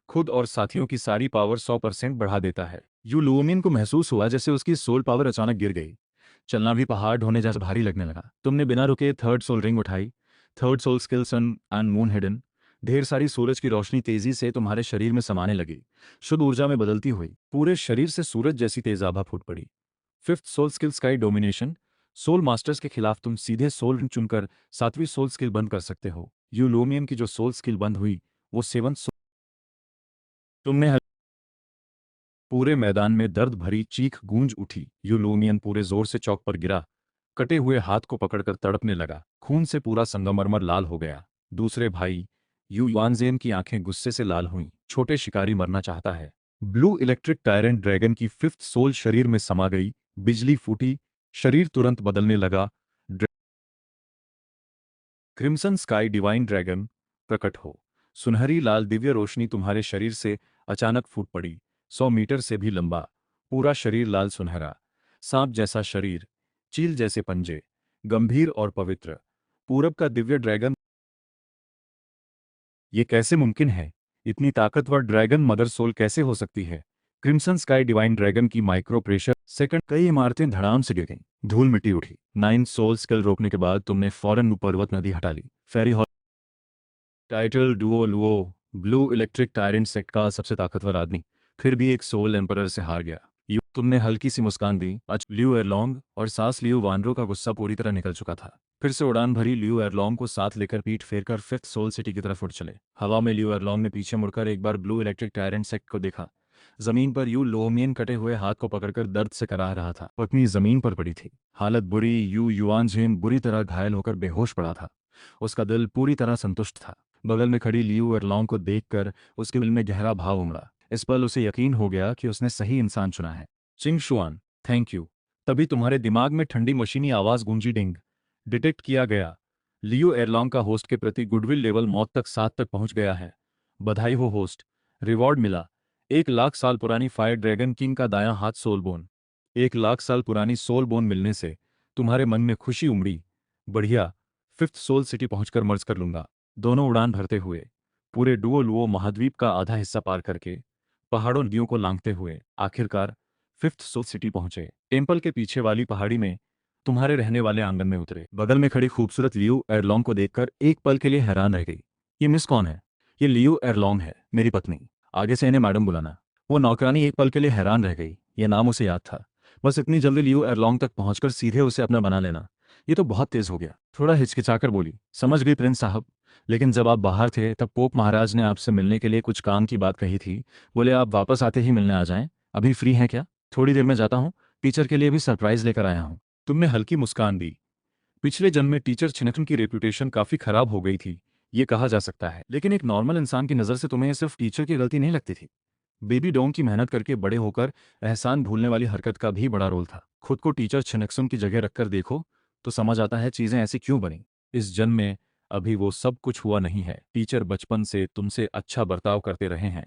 A: खुद और साथियों की सारी पावर 100% बढ़ा देता है। यू लुओमियन को महसूस हुआ जैसे उसकी सोल पावर अचानक गिर गई। चलना भी पहाड़ ढोने जैसा भारी लगने लगा। तुमने बिना रुके थर्ड सोल रिंग उठाई। Third soul skill sun and moon hidden. ढेर सारी सूरज की रोशनी तेजी से तुम्हारे शरीर में समाने लगी, शुद्ध ऊर्जा में बदलती हुई। पूरे शरीर से सूरज जैसी तेज आभा फूट पड़ी। Fifth soul skill sky domination. Soul masters के खिलाफ तुम सीधे सोल रिंग चुनकर 7वीं सोल स्किल बंद कर सकते हो। यू लुओमियन की जो सोल स्किल बंद हुई वो 7th। तुमने पूरे मैदान में दर्द भरी चीख गूंज उठी। यूलोनियन पूरे जोर से चौक पर गिरा। कटे हुए हाथ को पकड़कर तड़पने लगा। खून से पूरा संगमरमर लाल हो गया। दूसरे भाई यू युआनज़ेन की आंखें गुस्से से लाल हुईं। छोटे शिकारी मरना चाहता है। ब्लू इलेक्ट्रिक टायरेंट ड्रैगन की फिफ्थ सोल शरीर में समा गई। बिजली फूटी। शरीर तुरंत बदलने लगा। क्रिम्सन स्काई डिवाइन ड्रैगन प्रकट हो। सुनहरी लाल दिव्य रोशनी तुम्हारे शरीर से अचानक फूट पड़ी। 100 मीटर से भी लंबा, पूरा शरीर लाल सुनहरा, सांप जैसा शरीर, चील जैसे पंजे, गंभीर और पवित्र। पूरब का दिव्य ड्रैगन। ये कैसे मुमकिन है? इतनी ताकतवर ड्रैगन मदर सोल कैसे हो सकती है? क्रिम्सन स्काई डिवाइन ड्रैगन की माइक्रो प्रेशर सेकंड कई इमारतें धड़ाम से गिर गईं। धूल मिट्टी उठी। 9 सोल स्किल रोकने के बाद तुमने फौरन पर्वत नदी हटा ली। Fairy title Douluo, blue electric tyrant sect का सबसे ताकतवर आदमी, फिर भी एक सोल एम्परर से हार गया। यू तुमने हल्की सी मुस्कान दी। आज लियो एरलोंग और सास लियो वानरो का गुस्सा पूरी तरह निकल चुका था। फिर से उड़ान भरी। लियो एरलोंग को साथ लेकर पीठ फेरकर फिफ्थ सोल सिटी की तरफ उड़ चले। हवा में लियो एरलोंग ने पीछे मुड़कर एक बार ब्लू इलेक्ट्रिक टायरेंट सेक्ट को देखा। जमीन पर यू लोमियन कटे हुए हाथ को पकड़कर दर्द से कराह रहा था। पत्नी जमीन पर पड़ी थी, हालत बुरी। यू युआनझेन बुरी तरह घायल होकर बेहोश पड़ा था। उसका दिल पूरी तरह संतुष्ट था। बगल में खड़ी लियू एरलोंग को देखकर उसके दिल में गहरा भाव उमड़ा। इस पल उसे यकीन हो गया कि उसने सही इंसान चुना है। चिंग शुआन, थैंक यू। तभी तुम्हारे दिमाग में ठंडी मशीनी आवाज गूंजी। डिंग, डिटेक्ट किया गया। लियो एरलोंग का होस्ट के प्रति गुडविल लेवल मौत तक 7 तक पहुंच गया है। बधाई हो होस्ट, रिवॉर्ड मिला। 1 लाख साल पुरानी फायर ड्रैगन किंग का दायां हाथ सोलबोन। 1 लाख साल पुरानी सोल बोन मिलने से तुम्हारे मन में खुशी उमड़ी। बढ़िया, फिफ्थ सोल सिटी पहुंचकर मर्ज कर लूंगा। दोनों उड़ान भरते हुए पूरे डुओ लुओ महाद्वीप का आधा हिस्सा पार करके पहाड़ों नदियों को लांघते हुए आखिरकार फिफ्थ सोल सिटी पहुंचे। टेम्पल के पीछे वाली पहाड़ी में तुम्हारे रहने वाले आंगन में उतरे। बगल में खड़ी खूबसूरत लियू एरलोंग को देखकर एक पल के लिए हैरान रह गई। ये मिस कौन है? ये लियू एरलोंग है, मेरी पत्नी। आगे से इन्हें मैडम बुलाना। वो नौकरानी एक पल के लिए हैरान रह गई। ये नाम उसे याद था। बस इतनी जल्दी लियू एरलोंग तक पहुंचकर सीधे उसे अपना बना लेना, ये तो बहुत तेज हो गया। थोड़ा हिचकिचाकर बोली, समझ गई प्रिंस साहब, लेकिन जब आप बाहर थे तब पोप महाराज ने आपसे मिलने के लिए कुछ काम की बात कही थी। बोले आप वापस आते ही मिलने आ जाएं। अभी फ्री हैं क्या? थोड़ी देर में जाता हूँ। टीचर के लिए भी सरप्राइज लेकर आया हूँ। तुमने हल्की मुस्कान दी। पिछले जन्म में टीचर छिनकन की रेपुटेशन काफी खराब हो गई थी, ये कहा जा सकता है। लेकिन एक नॉर्मल इंसान की नज़र से तुम्हें सिर्फ टीचर की गलती नहीं लगती थी। बेबी डोंग की मेहनत करके बड़े होकर एहसान भूलने वाली हरकत का भी बड़ा रोल था। खुद को टीचर छिनक्सुन की जगह रखकर देखो तो समझ आता है चीजें ऐसी क्यों बनी। इस जन्म में अभी वो सब कुछ हुआ नहीं है। टीचर बचपन से तुमसे अच्छा बर्ताव करते रहे हैं।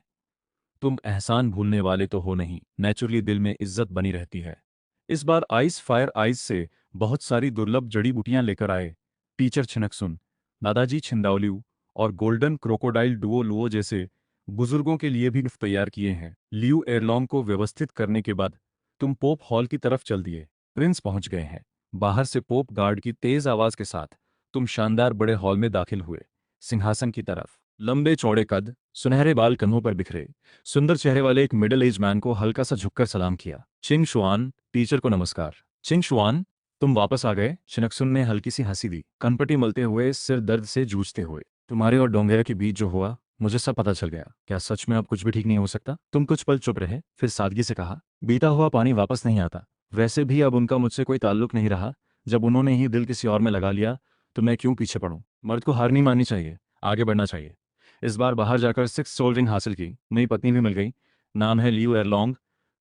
A: तुम एहसान भूलने वाले तो हो नहीं, नेचुरली दिल में इज्जत बनी रहती है। इस बार आइस फायर आइस से बहुत सारी दुर्लभ जड़ी बूटियां लेकर आए टीचर छिनक्सुन। दादाजी छिंदाओलिऊ और गोल्डन क्रोकोडाइल डुओ लुओ जैसे बुजुर्गों के लिए भी गिफ्ट तैयार किए हैं। लियू एयरलॉन्ग को व्यवस्थित करने के बाद तुम पोप हॉल की तरफ चल दिए। प्रिंस पहुंच गए हैं। बाहर से पोप गार्ड की तेज आवाज के साथ तुम शानदार बड़े हॉल में दाखिल हुए। सिंहासन की तरफ लंबे चौड़े कद, सुनहरे बाल कंधों पर बिखरे, सुंदर चेहरे वाले एक मिडिल एज मैन को हल्का सा झुककर सलाम किया। चिंग शुआन, टीचर को नमस्कार। चिंग शुआन, तुम वापस आ गए? छिनक्सुन ने हल्की सी हंसी दी, कनपटी मलते हुए, सिर दर्द से जूझते हुए। तुम्हारे और डोंगेरा के बीच जो हुआ मुझे सब पता चल गया। क्या सच में अब कुछ भी ठीक नहीं हो सकता? तुम कुछ पल चुप रहे, फिर सादगी से कहा, बीता हुआ पानी वापस नहीं आता। वैसे भी अब उनका मुझसे कोई ताल्लुक नहीं रहा। जब उन्होंने ही दिल किसी और में लगा लिया तो मैं क्यों पीछे पड़ूं? मर्द को हार नहीं माननी चाहिए, आगे बढ़ना चाहिए। इस बार बाहर जाकर 6 सोल रिंग हासिल की, मेरी पत्नी भी मिल गई। नाम है Liu Erlong.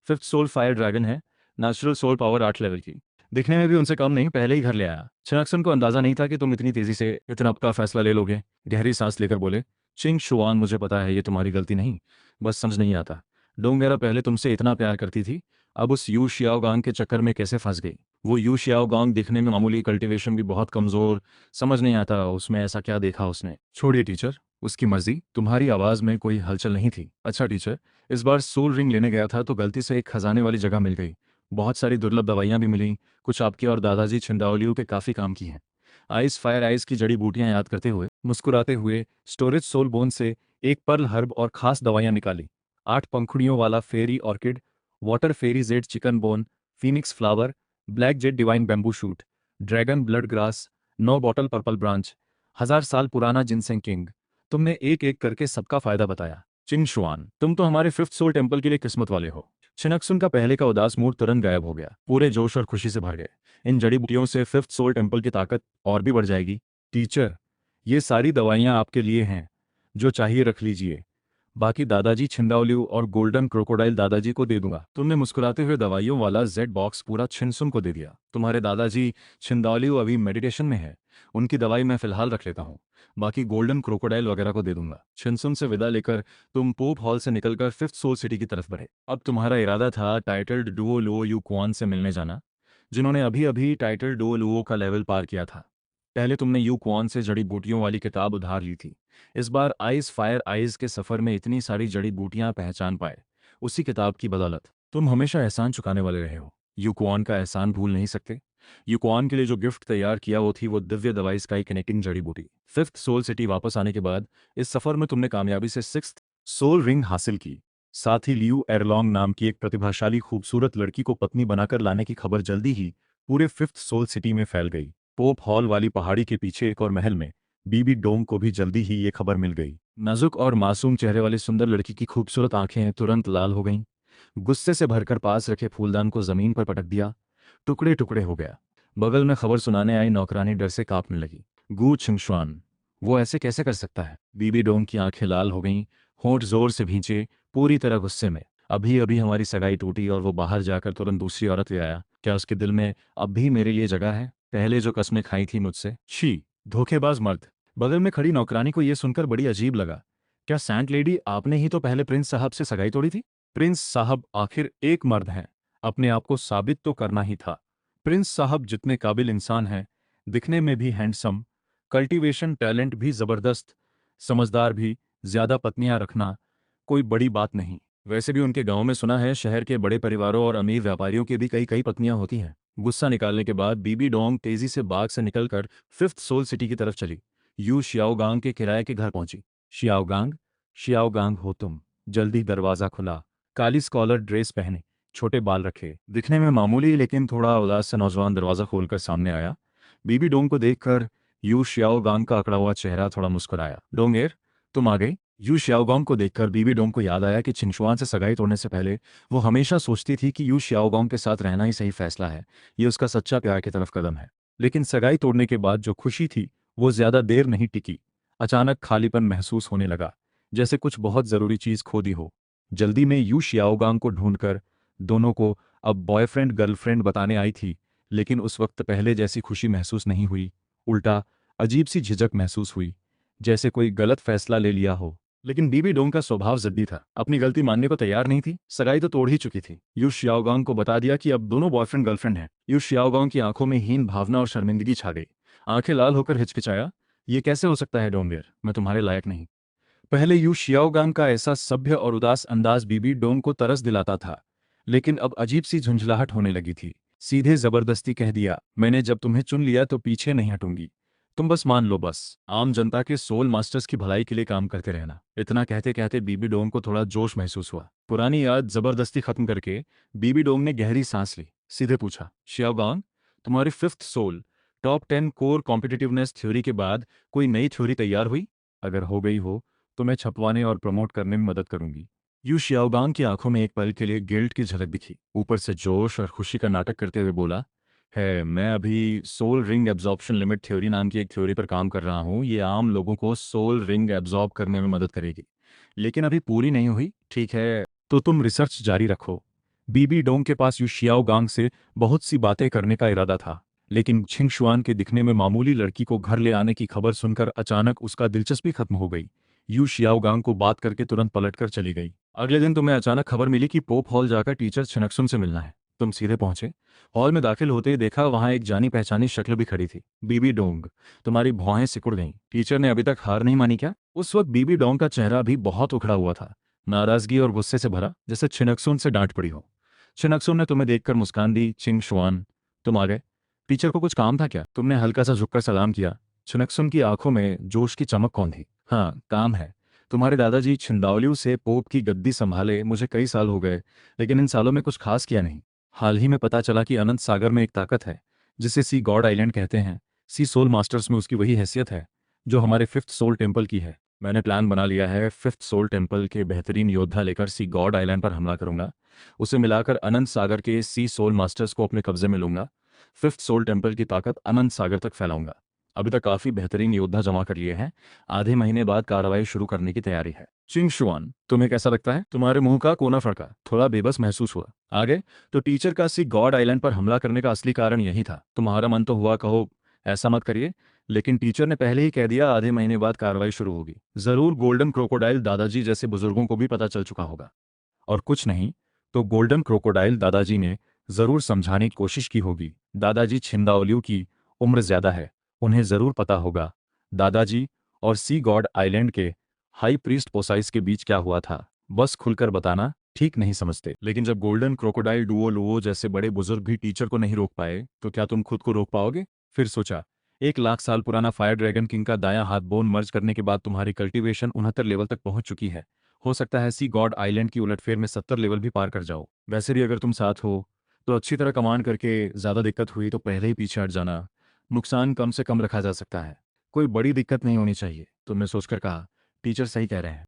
A: 5th soul fire dragon है। नेचुरल सोल पावर 8 लेवल की। दिखने में भी उनसे कम नहीं, पहले ही घर ले आया। छिनक्सन को अंदाजा नहीं था कि तुम इतनी तेजी से इतना बड़ा फैसला ले लोगे। गहरी सांस लेकर बोले, चिंग शुआन, मुझे पता है ये तुम्हारी गलती नहीं, बस समझ नहीं आता। डोंगेरा पहले तुमसे इतना प्यार करती थी, अब उस यू शियाओगांग के चक्कर में कैसे फंस गई? वो यू शियाओगांग दिखने में मामूली, कल्टीवेशन भी बहुत कमजोर। समझ नहीं आता उसमें ऐसा क्या देखा उसने। छोड़िए टीचर, उसकी मर्जी। तुम्हारी आवाज में कोई हलचल नहीं थी। अच्छा टीचर, इस बार सोल रिंग लेने गया था तो गलती से एक खजाने वाली जगह मिल गई। बहुत सारी दुर्लभ दवाइयां भी मिली, कुछ आपके और दादाजी छिंदाओलियो के काफी काम की हैं। आइस फायर आइस की जड़ी बूटियां याद करते हुए मुस्कुराते हुए स्टोरेज सोल बोन से एक पर्ल हर्ब और खास दवाइयां निकाली। 8 पंखुड़ियों वाला fairy orchid, water fairy jade chicken bone, phoenix flower, black jade divine bamboo shoot, dragon blood grass, 9 bottle purple branch, 1000 साल पुराना जिनसेंग किंग। तुमने एक एक करके सबका फायदा बताया। चिंग शुआन, तुम तो हमारे 5th सोल टेम्पल के लिए किस्मत वाले हो। छिनक्सुन का पहले का उदास मूड तुरंत गायब हो गया, पूरे जोश और खुशी से भर गए। इन जड़ी बूटियों से 5th सोल टेम्पल की ताकत और भी बढ़ जाएगी। टीचर, ये सारी दवाइयां आपके लिए हैं, जो चाहिए रख लीजिए। बाकी दादाजी छिंदाओलियो और गोल्डन क्रोकोडाइल दादाजी को दे दूंगा। तुमने मुस्कुराते हुए दवाइयों वाला जेड बॉक्स पूरा छिनसुन को दे दिया। तुम्हारे दादाजी छिंदाओलियो अभी मेडिटेशन में है, उनकी दवाई मैं फिलहाल रख लेता हूँ। बाकी गोल्डन क्रोकोडाइल वगैरह को दे दूंगा। छिनसुन से विदा लेकर तुम पोप हॉल से निकलकर 5th सोल सिटी की तरफ बढ़े। अब तुम्हारा इरादा था titled Douluo Yu Quan से मिलने जाना, जिन्होंने अभी अभी टाइटल डुओ लुओ का लेवल पार किया था। पहले तुमने यू क्वान से जड़ी बूटियों वाली किताब उधार ली थी। इस बार आइस फायर आइस के सफर में इतनी सारी जड़ी बूटियां पहचान पाए, उसी किताब की बदौलत। तुम हमेशा एहसान चुकाने वाले रहे हो, यूक्वान का एहसान भूल नहीं सकते। यूक्वान के लिए जो गिफ्ट तैयार किया वो थी वो दिव्य दवाई स्काई कनेक्टिंग जड़ी बूटी। 5th सोल सिटी वापस आने के बाद इस सफर में तुमने कामयाबी से 6th सोल रिंग हासिल की। साथ ही लियू एरलॉन्ग नाम की एक प्रतिभाशाली खूबसूरत लड़की को पत्नी बनाकर लाने की खबर जल्दी ही पूरे 5th सोल सिटी में फैल गई। पोप हॉल वाली पहाड़ी के पीछे एक और महल में बीबी डोंग को भी जल्दी ही ये खबर मिल गई। नाजुक और मासूम चेहरे वाली सुंदर लड़की की खूबसूरत आंखें तुरंत लाल हो गईं। गुस्से से भरकर पास रखे फूलदान को जमीन पर पटक दिया, टुकड़े टुकड़े हो गया। बगल में खबर सुनाने आई नौकरानी डर से कांपने लगी। गू छिंगशुआन, वो ऐसे कैसे कर सकता है? बीबी डोंग की आंखें लाल हो गईं, होंठ जोर से भींचे, पूरी तरह गुस्से में। अभी अभी हमारी सगाई टूटी और वो बाहर जाकर तुरंत दूसरी औरत ले आया। क्या उसके दिल में अब भी मेरे लिए जगह है? पहले जो कस्में खाई थी मुझसे, छी, धोखेबाज मर्द। बगल में खड़ी नौकरानी को यह सुनकर बड़ी अजीब लगा। क्या सैंट लेडी, आपने ही तो पहले प्रिंस साहब से सगाई तोड़ी थी? प्रिंस साहब आखिर एक मर्द हैं, अपने आप को साबित तो करना ही था। प्रिंस साहब जितने काबिल इंसान हैं, दिखने में भी हैंडसम, कल्टीवेशन टैलेंट भी ज़बरदस्त, समझदार भी, ज़्यादा पत्नियां रखना कोई बड़ी बात नहीं। वैसे भी उनके गांव में सुना है शहर के बड़े परिवारों और अमीर व्यापारियों की भी कई कई पत्नियां होती हैं। गुस्सा निकालने के बाद बीबी डोंग तेजी से बाग से निकलकर फिफ्थ सोल सिटी की तरफ चली। यू शियाओगांग के किराए के घर पहुंची। शियाओगांग, शियाओगांग हो तुम? जल्दी दरवाजा खुला। काली स्कॉलर ड्रेस पहने, छोटे बाल रखे, दिखने में मामूली लेकिन थोड़ा उदास सा नौजवान दरवाजा खोलकर सामने आया। बीबी डोंग को देखकर यू शियाओगांग का अकड़ा हुआ चेहरा थोड़ा मुस्कुराया। डोंगेर, तुम आ गई? यू शियाओगांग को देखकर बीबी डोंग को याद आया कि छिंगशुआन से सगाई तोड़ने से पहले वो हमेशा सोचती थी कि यू शियाओगांग के साथ रहना ही सही फैसला है, ये उसका सच्चा प्यार की तरफ कदम है। लेकिन सगाई तोड़ने के बाद जो खुशी थी वो ज्यादा देर नहीं टिकी। अचानक खालीपन महसूस होने लगा, जैसे कुछ बहुत जरूरी चीज खो दी हो। जल्दी में यू शियाओगांग को ढूंढकर दोनों को अब बॉयफ्रेंड गर्लफ्रेंड बताने आई थी, लेकिन उस वक्त पहले जैसी खुशी महसूस नहीं हुई। उल्टा अजीब सी झिझक महसूस हुई, जैसे कोई गलत फैसला ले लिया हो। लेकिन बीबी डोंग का स्वभाव जिद्दी था, अपनी गलती मानने को तैयार नहीं थी। सगाई तो तोड़ ही चुकी थी। यू शियाओगांग को बता दिया कि अब दोनों बॉयफ्रेंड गर्लफ्रेंड हैं। यू शियाओगांग की आंखों में हीन भावना और शर्मिंदगी छा गई। आंखें लाल होकर हिचकिचाया, ये कैसे हो सकता है डोंगेर, मैं तुम्हारे लायक नहीं। पहले यू शियाओगांग का ऐसा सभ्य और उदास अंदाज बीबी डोंग को तरस दिलाता था, लेकिन अब अजीब सी झुंझलाहट होने लगी थी। सीधे जबरदस्ती कह दिया, मैंने जब तुम्हें चुन लिया तो पीछे नहीं हटूंगी। तुम बस मान लो, बस आम जनता के सोल मास्टर्स की भलाई के लिए काम करते रहना। इतना कहते कहते बीबी डोंग को थोड़ा जोश महसूस हुआ। पुरानी याद जबरदस्ती खत्म करके बीबी डोंग ने गहरी सांस ली। सीधे पूछा, शियाओगांग, तुम्हारी fifth soul top 10 core competitiveness theory के बाद कोई नई थ्योरी तैयार हुई? अगर हो गई हो तो मैं छपवाने और प्रमोट करने में मदद करूंगी। यू शियाओगांग की आंखों में एक पल के लिए गिल्ट की झलक दिखी। ऊपर से जोश और खुशी का नाटक करते हुए बोला, है मैं अभी soul ring absorption limit theory नाम की एक थ्योरी पर काम कर रहा हूँ। ये आम लोगों को सोल रिंग एब्जॉर्ब करने में मदद करेगी, लेकिन अभी पूरी नहीं हुई। ठीक है, तो तुम रिसर्च जारी रखो। बीबी डोंग के पास यू शियाओगांग से बहुत सी बातें करने का इरादा था, लेकिन छिंगशुआन के दिखने में मामूली लड़की को घर ले आने की खबर सुनकर अचानक उसका दिलचस्पी खत्म हो गई। यू शियाओगांग को बात करके तुरंत पलटकर चली गई। अगले दिन तुम्हें अचानक खबर मिली कि पोप हॉल जाकर टीचर छिनक्सुन से मिलना है। तुम सीधे पहुंचे। हॉल में दाखिल होते ही देखा वहां एक जानी पहचानी शक्ल भी खड़ी थी। बीबी डोंग, तुम्हारी भौहें सिकुड़ गईं। टीचर ने अभी तक हार नहीं मानी क्या? उस वक्त बीबी डोंग का चेहरा भी बहुत उखड़ा हुआ था, नाराजगी और गुस्से से भरा, जैसे छिनक्सुन से डांट पड़ी हो। छिनक्सुन ने तुम्हें देखकर मुस्कान दी। छिंगशुआन, तुम आ गए। टीचर को कुछ काम था क्या? तुमने हल्का सा झुककर सलाम किया। छिनक्सुन की आंखों में जोश की चमक कौन थी? हाँ, काम है। तुम्हारे दादाजी छिंदाओलियू से पोप की गद्दी संभाले मुझे कई साल हो गए, लेकिन इन सालों में कुछ खास किया नहीं। हाल ही में पता चला कि अनंत सागर में एक ताकत है जिसे सी गॉड आइलैंड कहते हैं। सी सोल मास्टर्स में उसकी वही हैसियत है जो हमारे फिफ्थ सोल टेम्पल की है। मैंने प्लान बना लिया है, फिफ्थ सोल टेम्पल के बेहतरीन योद्धा लेकर सी गॉड आइलैंड पर हमला करूंगा। उसे मिलाकर अनंत सागर के सी सोल मास्टर्स को अपने कब्जे में लूंगा। फिफ्थ सोल टेम्पल की ताकत अनंत सागर तक फैलाऊंगा। अभी तक काफी बेहतरीन योद्धा जमा कर लिए हैं। आधे महीने बाद कार्रवाई शुरू करने की तैयारी है। चिंगशुआन, तुम्हें कैसा लगता है? तुम्हारे मुंह का कोना फड़का, थोड़ा बेबस महसूस हुआ। आगे? तो टीचर का सी गॉड आइलैंड पर हमला करने का असली कारण यही था। तुम्हारा मन तो हुआ कहो ऐसा मत करिए, लेकिन टीचर ने पहले ही कह दिया आधे महीने बाद कार्रवाई शुरू होगी। जरूर गोल्डन क्रोकोडाइल दादाजी जैसे बुजुर्गों को भी पता चल चुका होगा, और कुछ नहीं तो गोल्डन क्रोकोडाइल दादाजी ने जरूर समझाने की कोशिश की होगी। दादाजी छिंदाओलियू की उम्र ज्यादा है, उन्हें जरूर पता होगा दादाजी और सी गॉड आइलैंड के हाई प्रीस्ट पोसाइस के बीच क्या हुआ था। बस खुलकर बताना ठीक नहीं समझते, लेकिन जब गोल्डन क्रोकोडाइल डुओ लुओ जैसे बड़े बुजुर्ग भी टीचर को नहीं रोक पाए तो क्या तुम खुद को रोक पाओगे? फिर सोचा, 1 लाख साल पुराना फायर ड्रैगन किंग का दायां हाथ बोन मर्ज करने के बाद तुम्हारी कल्टीवेशन 69 लेवल तक पहुंच चुकी है। हो सकता है सी गॉड आइलैंड की उलटफेर में 70 लेवल भी पार कर जाओ। वैसे भी अगर तुम साथ हो तो अच्छी तरह कमांड करके ज्यादा दिक्कत हुई तो पहले ही पीछे हट जाना। नुकसान कम से कम रखा जा सकता है, कोई बड़ी दिक्कत नहीं होनी चाहिए। तुमने सोचकर कहा, टीचर सही कह रहे हैं।